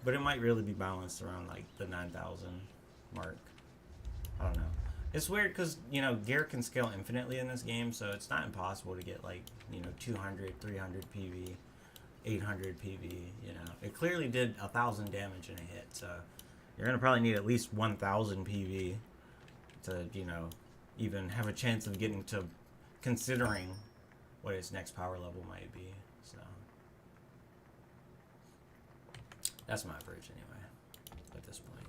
But it might really be balanced around like the 9,000 mark. I don't know. It's weird because, you know, gear can scale infinitely in this game, so it's not impossible to get like, you know, 200, 300 PV. 800 PV, you know. It clearly did 1,000 damage in a hit, so you're gonna probably need at least 1,000 PV to, you know, even have a chance of getting to considering what its next power level might be. So that's my average anyway at this point.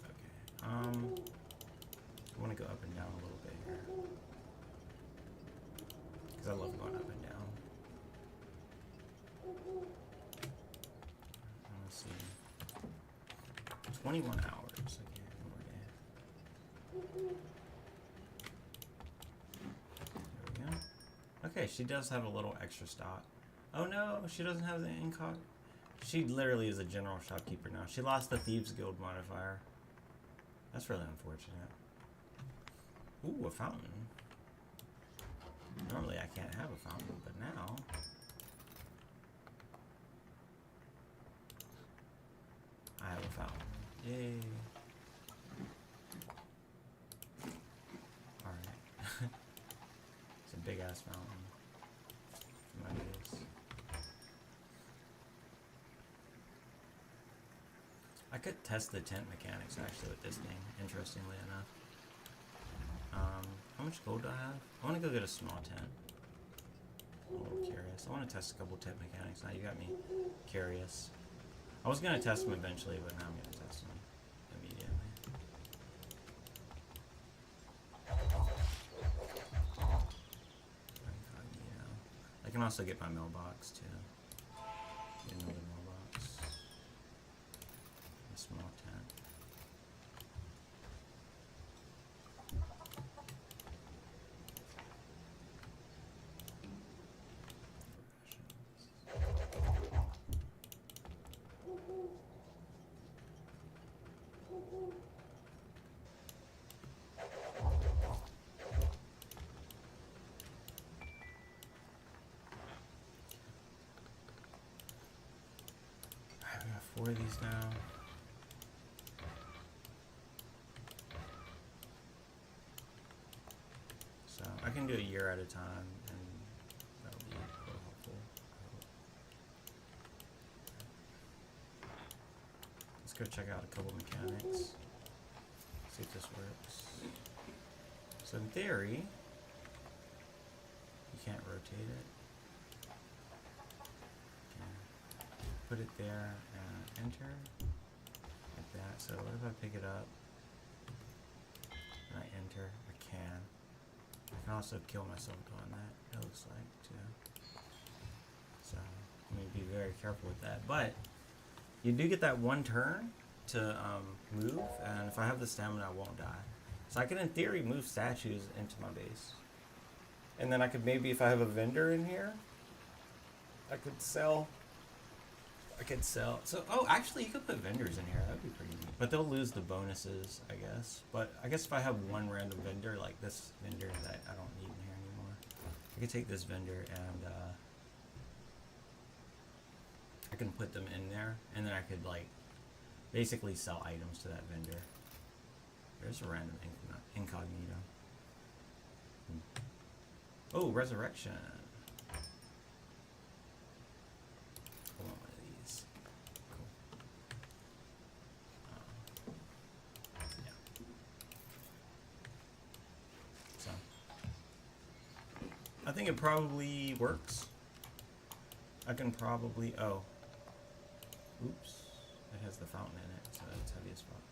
Okay. I want to go up and down a little bit here. I love going up and down. Let's see. 21 hours. Okay, one more day. There we go. Okay, she does have a little extra stock. Oh no, she doesn't have the incog. She literally is a general shopkeeper now. She lost the Thieves Guild modifier. That's really unfortunate. Ooh, a fountain. Normally I can't have a fountain, but now... I have a fountain. Yay. Alright. It's a big ass fountain. base. I could test the tent mechanics actually with this thing, interestingly enough. How much gold do I have? I want to go get a small tent. I'm a little curious. I want to test a couple tent mechanics. Now you got me curious. I was going to test them eventually, but now I'm going to test them immediately. I can also get my mailbox too. Get another mailbox. A small tent. We got 4 of these now. So I can do a year at a time, and that'll be real helpful. Let's go check out a couple mechanics. See if this works. So in theory, you can't rotate it. Put it there and enter like that. So what if I pick it up and I enter? I can also kill myself doing that, it looks like, too. So I'm going to be very careful with that. But you do get that 1 turn to move, and if I have the stamina, I won't die. So I can, in theory, move statues into my base. And then I could maybe, if I have a vendor in here, I could sell. So, oh, actually, you could put vendors in here. That'd be pretty neat. But they'll lose the bonuses, I guess. But I guess if I have one random vendor, like this vendor that I don't need in here anymore, I could take this vendor and I can put them in there, and then I could like basically sell items to that vendor. There's a random incognito. Oh, resurrection. I think it probably works. I can probably, oh. Oops. It has the fountain in it, so that's heavy as fuck.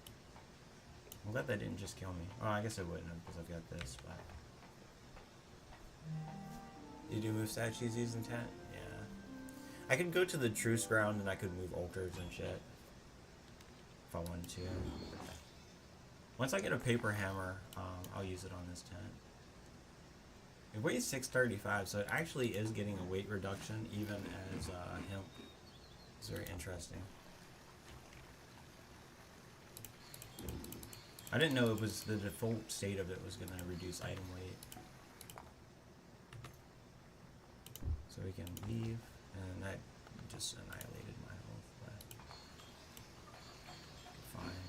I'm glad that didn't just kill me. Oh, I guess it wouldn't have, because I've got this, but. You do move statues using tent? Yeah. I could go to the truce ground and I could move altars and shit. If I wanted to. Once I get a paper hammer, I'll use it on this tent. It weighs 635, so it actually is getting a weight reduction, even as hemp. It's very interesting. I didn't know it was the default state of it was going to reduce item weight. So we can leave, and that just annihilated my health, but fine.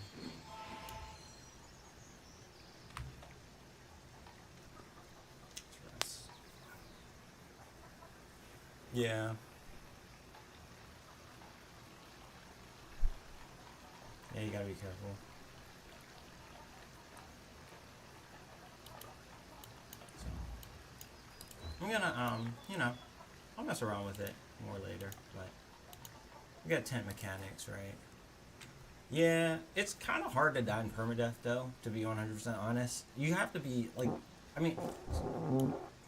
Yeah. Yeah, you gotta be careful. So, I'm gonna, you know, I'll mess around with it more later, but we got tent mechanics, right? Yeah, it's kind of hard to die in permadeath, though, to be 100% honest. You have to be, like, I mean,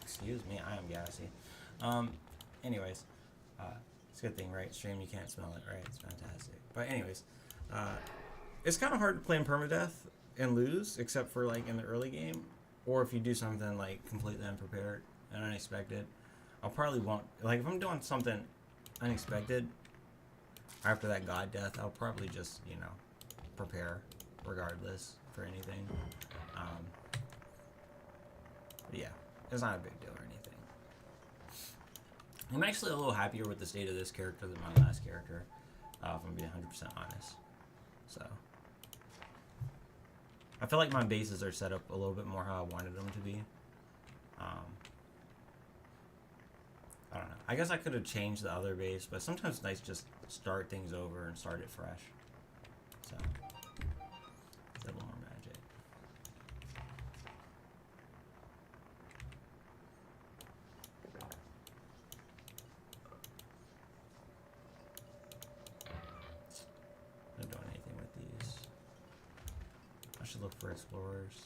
excuse me, I am gassy. Anyways, it's a good thing, right? Stream, you can't smell it, right? It's fantastic. But anyways, it's kind of hard to play in permadeath and lose, except for like in the early game, or if you do something like completely unprepared and unexpected. I'll probably won't, like if I'm doing something unexpected after that god death, I'll probably just, you know, prepare regardless for anything. But yeah, it's not a big deal or anything. I'm actually a little happier with the state of this character than my last character, if I'm being 100% honest. So, I feel like my bases are set up a little bit more how I wanted them to be. I don't know. I guess I could have changed the other base, but sometimes it's nice just start things over and start it fresh. So, a little more magic. Not doing anything with these. I should look for explorers.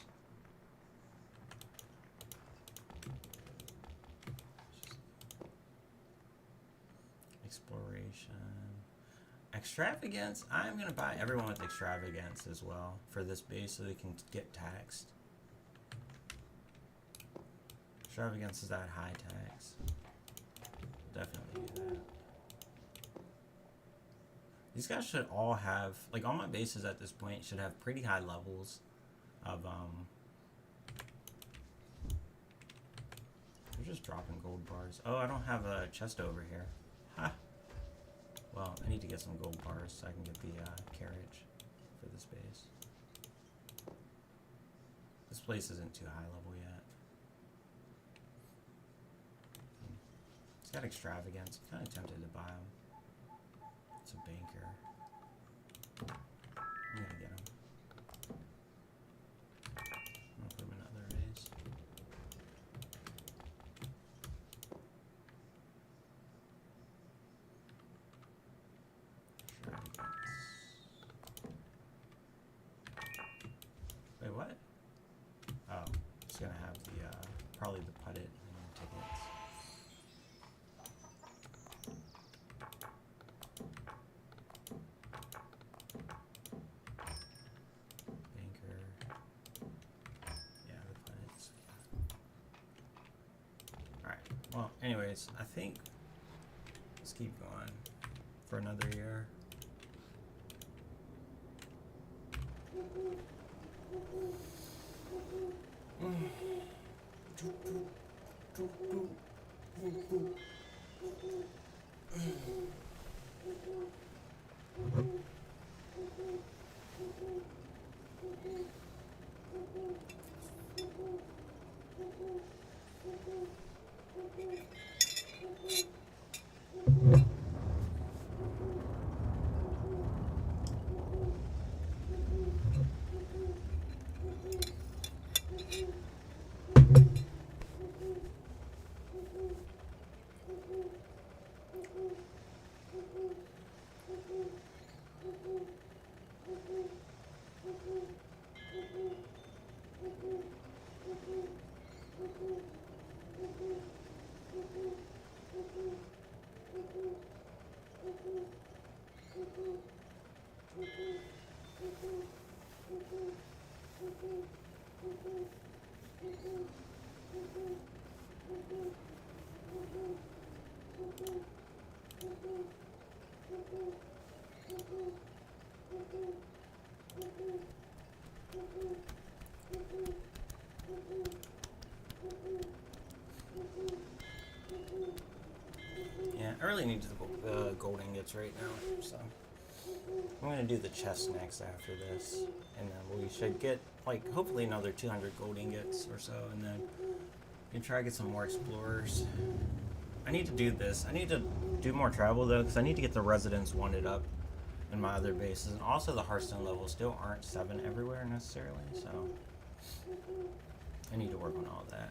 Exploration. Extravagance. I'm going to buy everyone with extravagance as well for this base so they can get taxed. Extravagance is that high tax. Definitely do that. These guys should all have, like, all my bases at this point should have pretty high levels of, they're just dropping gold bars. Oh, I don't have a chest over here. Ha! Well, I need to get some gold bars so I can get the, carriage for this base. This place isn't too high level yet. It's got extravagance. I'm kind of tempted to buy them. It's a banker. I'm gonna get him. I'm gonna put him in another race. Wait, what? Oh, it's gonna have the probably the putted tickets. Well, anyways, I think let's keep going for another year. Yeah, I really need the gold ingots right now, so I'm gonna do the chest next after this, and then we should get like hopefully another 200 gold ingots or so, and then we can try to get some more explorers. I need to do this. I need to do more travel though, because I need to get the residents wanted up in my other bases, and also the Hearthstone levels still aren't 7 everywhere necessarily, so I need to work on all that.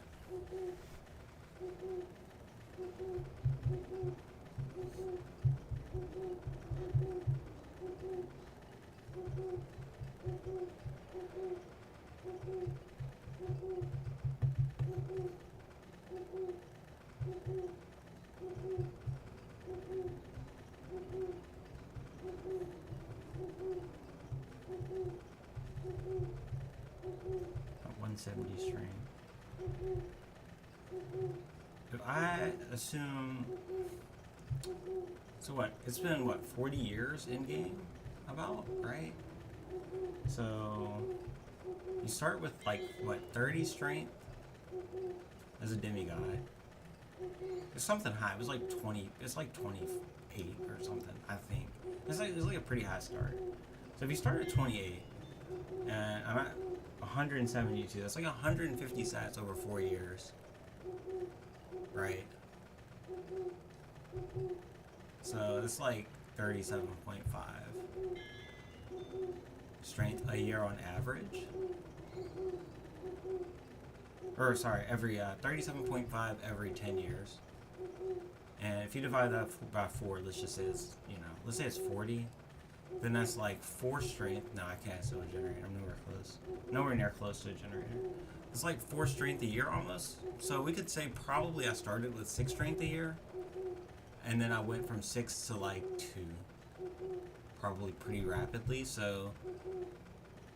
At 170 strain. If I assume, so what? It's been what, 40 years in game, about, right? So you start with like what, 30 strength as a demigod. It's something high. It was like 20. It's like 28 or something, I think. It's like a pretty high start. So if you start at 28, and I'm at 172, that's like 150 stats over 4 years, right? So it's like 37.5 strength a year on average. Or sorry, every 37.5 every 10 years. And if you divide that by 4, let's just say it's, let's say it's 40, then that's like 4 strength. No, I can't sell a generator. I'm nowhere close. Nowhere near close to a generator. It's like 4 strength a year almost. So we could say probably I started with 6 strength a year. And then I went from 6 to like 2. Probably pretty rapidly. So,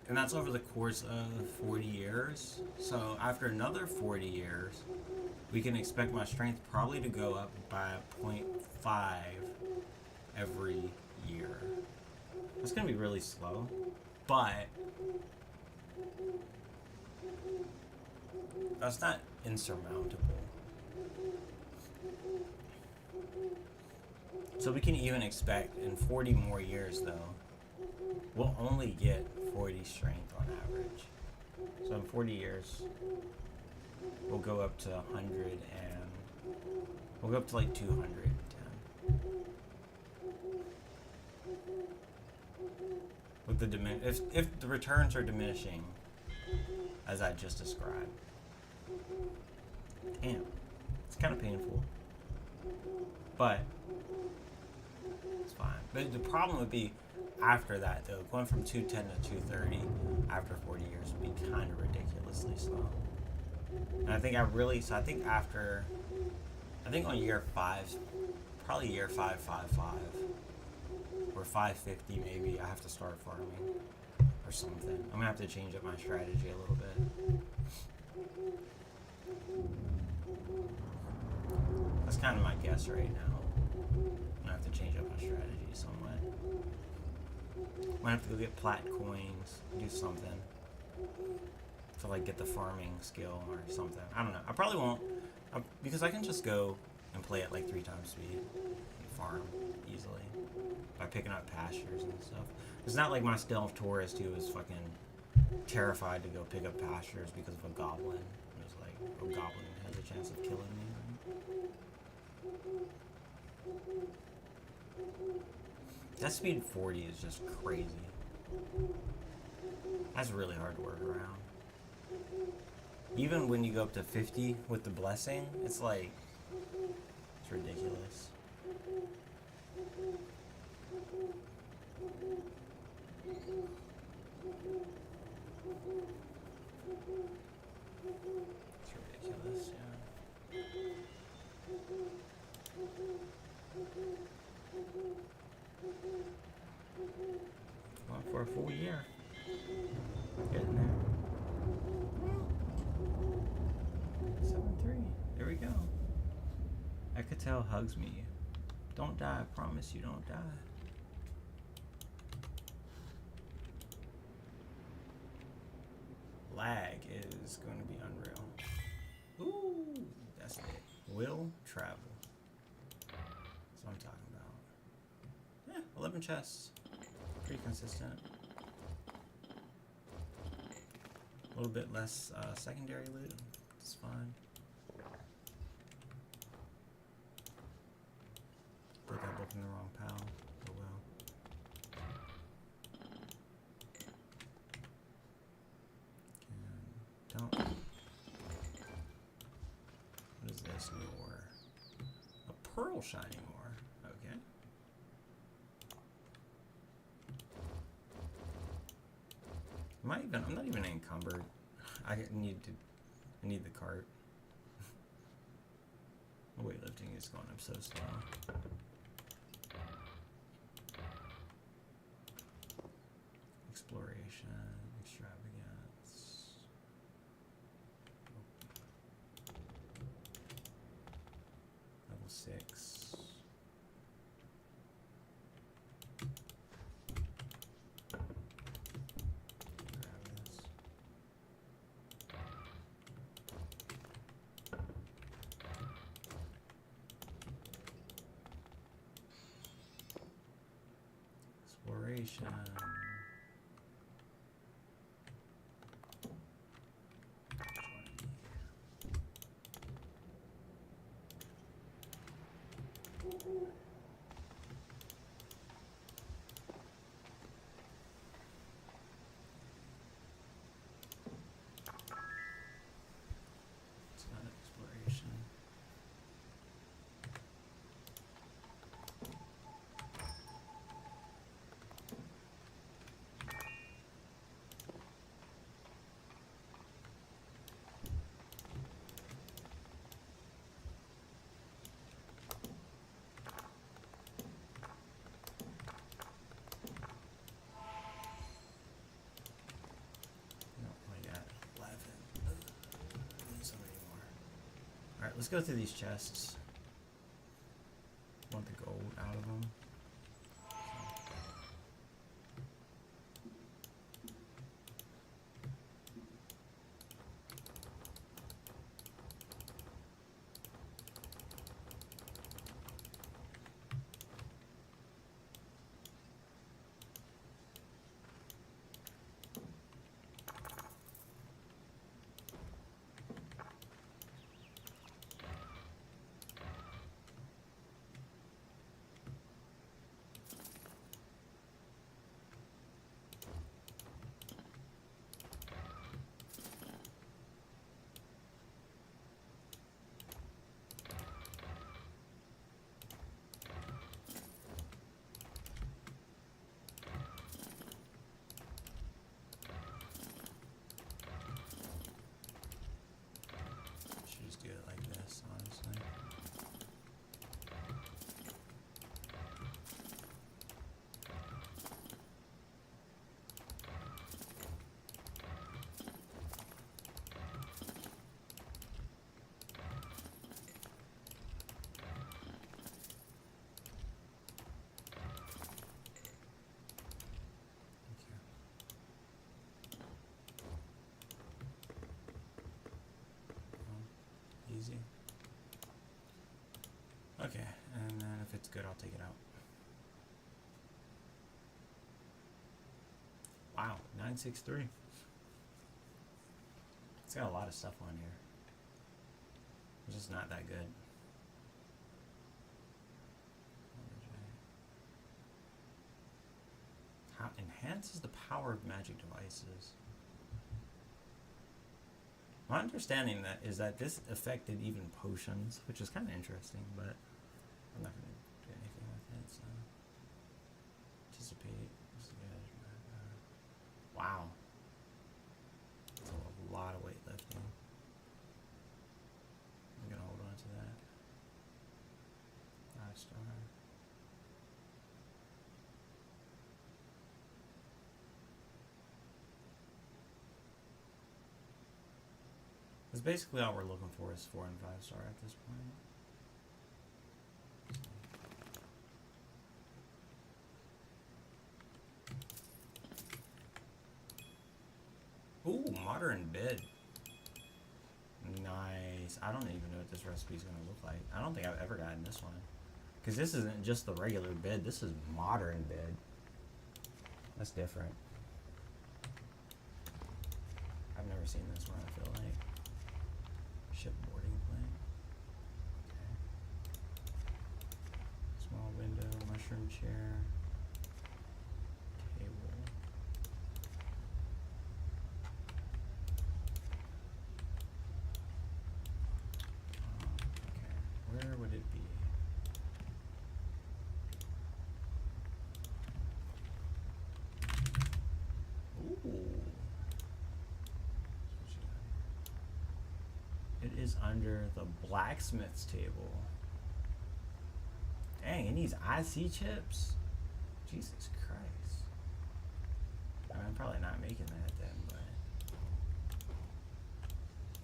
and that's over the course of 40 years. So after another 40 years, we can expect my strength probably to go up by 0.5 every year. It's going to be really slow, but that's not insurmountable. So we can even expect in 40 more years, though, we'll only get 40 strength on average. So in 40 years, we'll go up to 100 and we'll go up to like 210. With the if the returns are diminishing, as I just described. Damn, it's kind of painful, but it's fine. But the problem would be after that, though, going from 210 to 230 after 40 years would be kind of ridiculously slow. And I think I think on year 5, probably year 555 or 550 maybe, I have to start farming or something. I'm gonna have to change up my strategy a little bit. That's kind of my guess right now. I'm gonna have to change up my strategy somewhat. I'm gonna have to go get plat coins, do something to like get the farming skill or something. I don't know. I probably won't, because I can just go and play at like 3 times speed and farm easily by picking up pastures and stuff. It's not like my stealth tourist who was fucking terrified to go pick up pastures because of a goblin. It was like, a goblin has a chance of killing me. That speed 40 is just crazy. That's really hard to work around. Even when you go up to 50 with the blessing, it's like, it's ridiculous. It's ridiculous, yeah. Well, for a full year. Getting there. 7-3. There we go. Ecatel hugs me. Don't die. I promise you don't die. Lag is going to be unreal. Ooh, that's it. Will travel. That's what I'm talking about. Yeah, 11 chests. Pretty consistent. A little bit less secondary loot. It's fine. Put that book in the wrong pile. Oh well. And don't. What is this new ore? A pearl shining ore. Okay. I'm not even encumbered. I need the cart. Weightlifting is going up so slow. Exploration, extravagance. Level 6. Exploration. It's not exploration. Alright, let's go through these chests. Want the gold out of them. Do it like this, honestly. Easy. Okay, and then if it's good, I'll take it out. Wow, 963. It's got a lot of stuff on here. It's just not that good. How enhances the power of magic devices. My understanding that is that this affected even potions, which is kind of interesting, but I'm not going to do anything with it, so. Anticipate. Wow. That's a lot of weightlifting. I'm going to hold on to that. 5-star. Because basically all we're looking for is 4 and 5-star at this point. Ooh, modern bed. Nice. I don't even know what this recipe is going to look like. I don't think I've ever gotten this one. Because this isn't just the regular bed. This is modern bed. That's different. I've never seen this one, I feel like. Shipboarding plan. Okay. Small window, mushroom chair. Table. Okay. Where would it be? It is under the blacksmith's table. Dang, it needs IC chips? Jesus Christ. I mean, I'm probably not making that then, but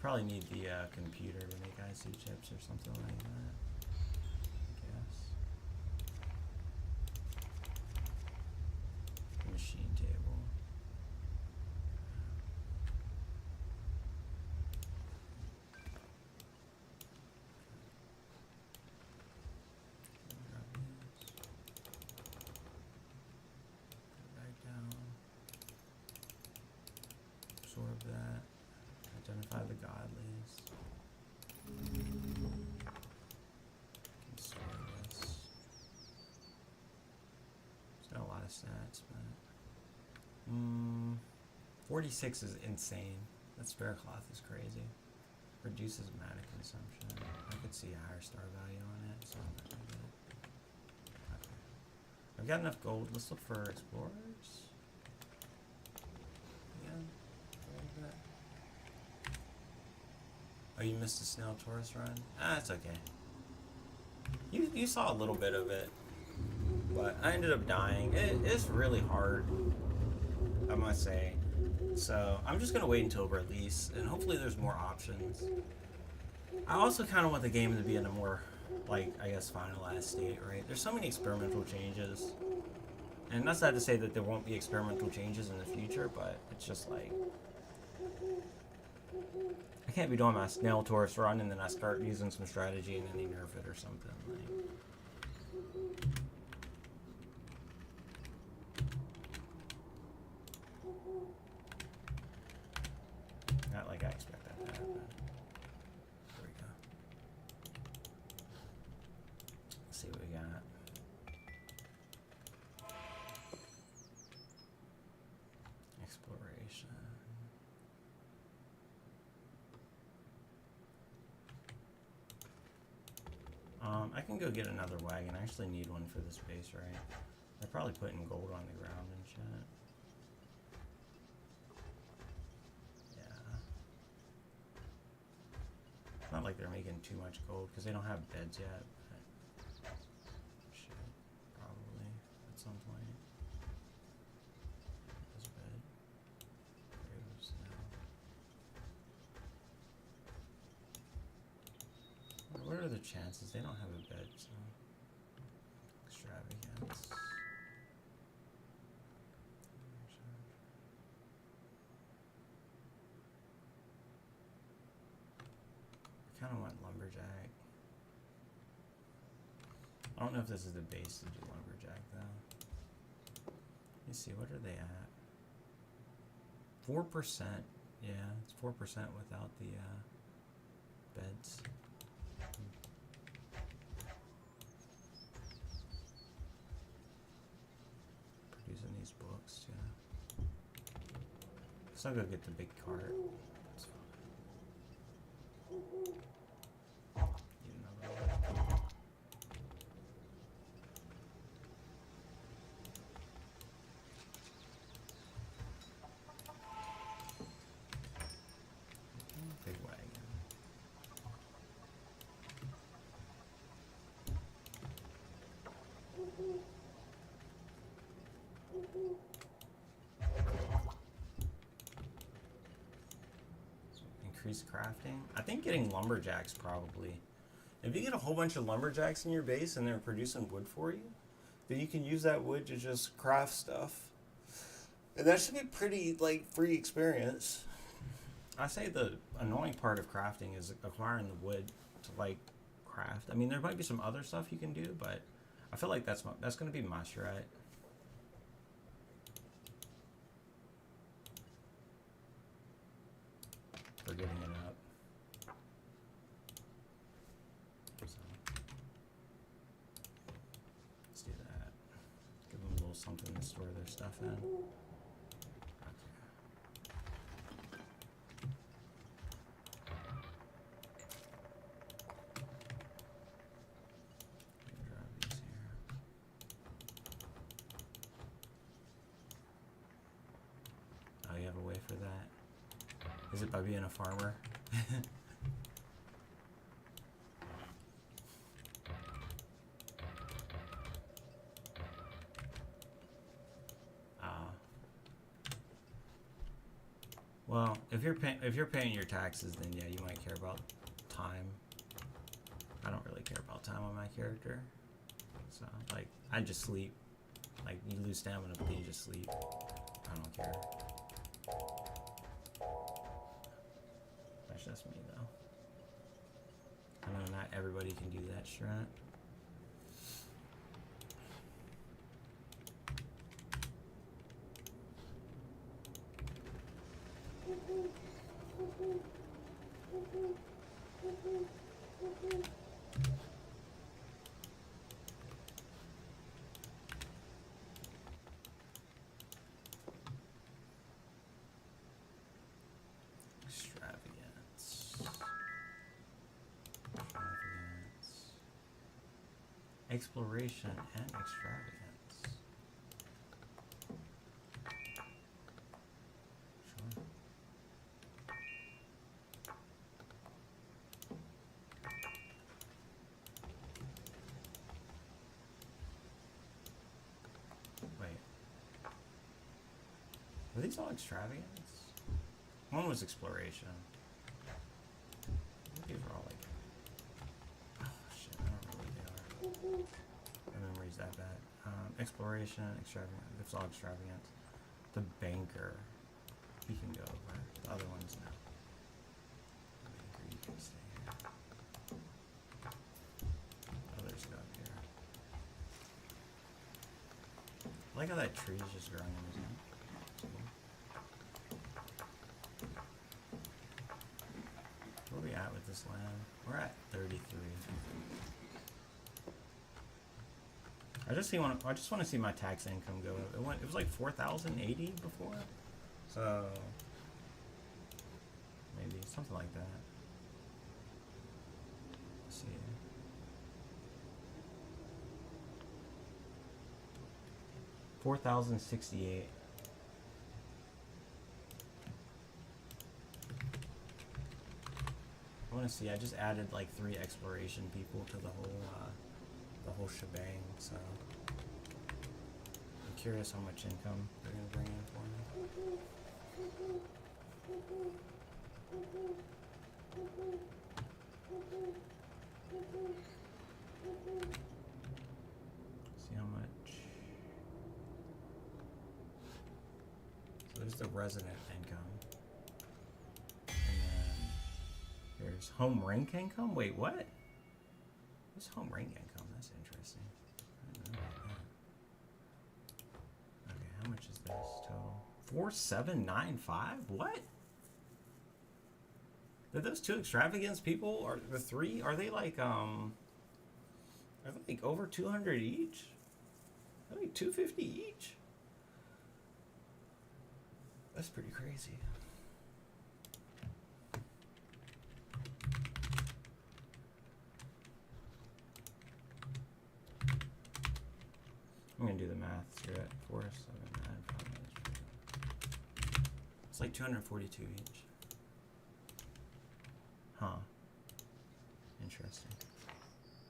probably need the computer to make IC chips or something like that, I guess. Machine table. Absorb that. Identify the godlies. 46 is insane. That spare cloth is crazy. Reduces mana consumption. I could see a higher star value on it, so I'm not gonna get it. Okay. I've got enough gold. Let's look for explorers. Yeah, a little bit. Oh, you missed a snail tourist run? Ah, it's okay. You saw a little bit of it, but I ended up dying. It's really hard, I must say. So I'm just gonna wait until release, and hopefully there's more options. I also kind of want the game to be in a more, like, I guess, finalized state, right? There's so many experimental changes, and that's not to say that there won't be experimental changes in the future, but it's just like, I can't be doing my snail tourist run and then I start using some strategy and then they nerf it or something. Like, not like I expect that to happen. There we go. Let's see what we got. Exploration. I can go get another wagon. I actually need one for this base, right? They're probably putting gold on the ground and shit. Not like they're making too much gold because they don't have beds yet. But should probably at some point. This bed. Graves now. What are the chances? They don't have a bed, so extravagance. I kind of want lumberjack. I don't know if this is the base to do lumberjack though. Let me see, what are they at? 4%. Yeah, it's 4% without the beds. Producing these books, yeah. So I'll go get the big cart. That's fine. Need another one. Big wagon. Increase crafting. I think getting lumberjacks probably. If you get a whole bunch of lumberjacks in your base and they're producing wood for you, then you can use that wood to just craft stuff. And that should be pretty, like, free experience. I say the annoying part of crafting is acquiring the wood to, like, craft. I mean, there might be some other stuff you can do, but I feel like that's going to be my strat. For getting it up. So, let's do that. Give them a little something to store their stuff in. For that? Is it by being a farmer? Well, if you're paying your taxes, then yeah, you might care about time. I don't really care about time on my character, so like I just sleep. Like you lose stamina, but you just sleep. I don't care. That's just me though. I know not everybody can do that strat. Exploration and extravagance. Sure. Wait. Were these all extravagance? One was exploration. These are all like... Oh shit, I don't know what they are. My memory's that bad. Exploration, extravagant. It's all extravagant. The banker, he can go over. The other ones, no. The banker, you can stay here. Others go up here. I like how that tree is just growing in his hand. Where are we at with this land? We're at 33. I just want to see my tax income go up. It was like 4,080 before, so maybe something like that. Let's see. $4,068. I want to see. I just added like 3 exploration people to the whole shebang. So I'm curious how much income they're gonna bring in for me. See how much. So there's the resident income. There's home rank income? Wait, what? What's home rank income? That's interesting. I didn't know about that. Okay, how much is this total? 4,795? What? Are those 2 extravagance people? Or the 3? Are they like over 200 each? Are they like 250 each? That's pretty crazy. I'm gonna do the math here at 4,795. It's like 242 each. Huh. Interesting.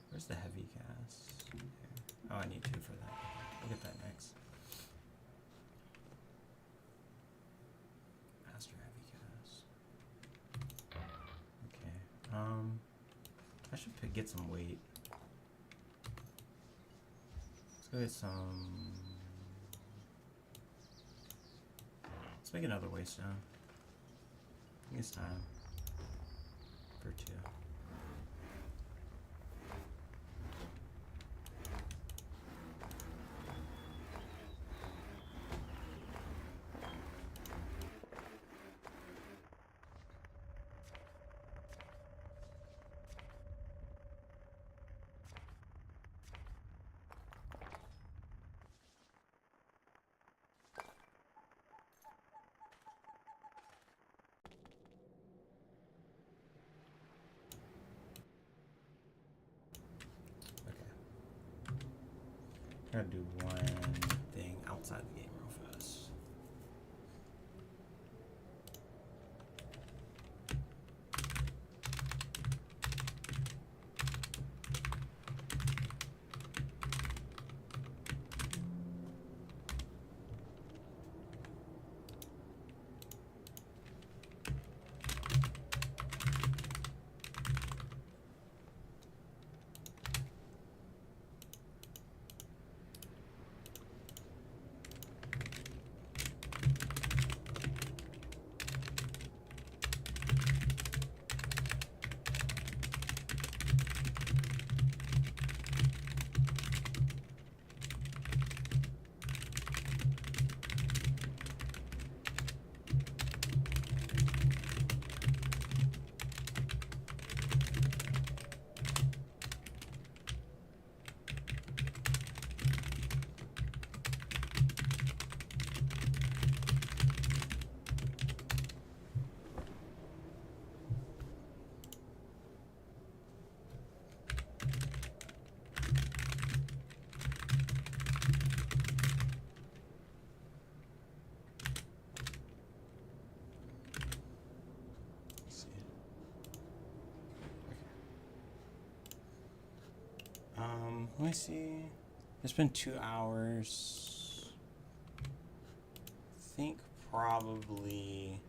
Where's the heavy cast? Okay. Oh, I need 2 for that. We'll get that next. Master heavy cast. Okay. I should get some weight. Let's make another waystone. I think it's time for 2. I gotta do one thing outside the game real fast. Let me see. It's been 2 hours. I think probably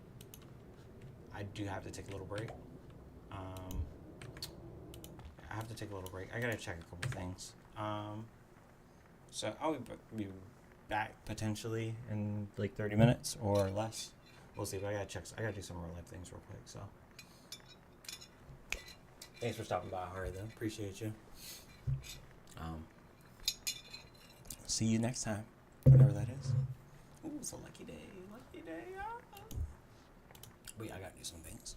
I do have to take a little break. I have to take a little break. I gotta check a couple things. So I'll be back potentially in like 30 minutes or less. We'll see, but I gotta check. I gotta do some real life things real quick. So thanks for stopping by, Harry. Though appreciate you. See you next time, whatever that is. Ooh, it's a lucky day. Lucky day. But yeah, I gotta do some things.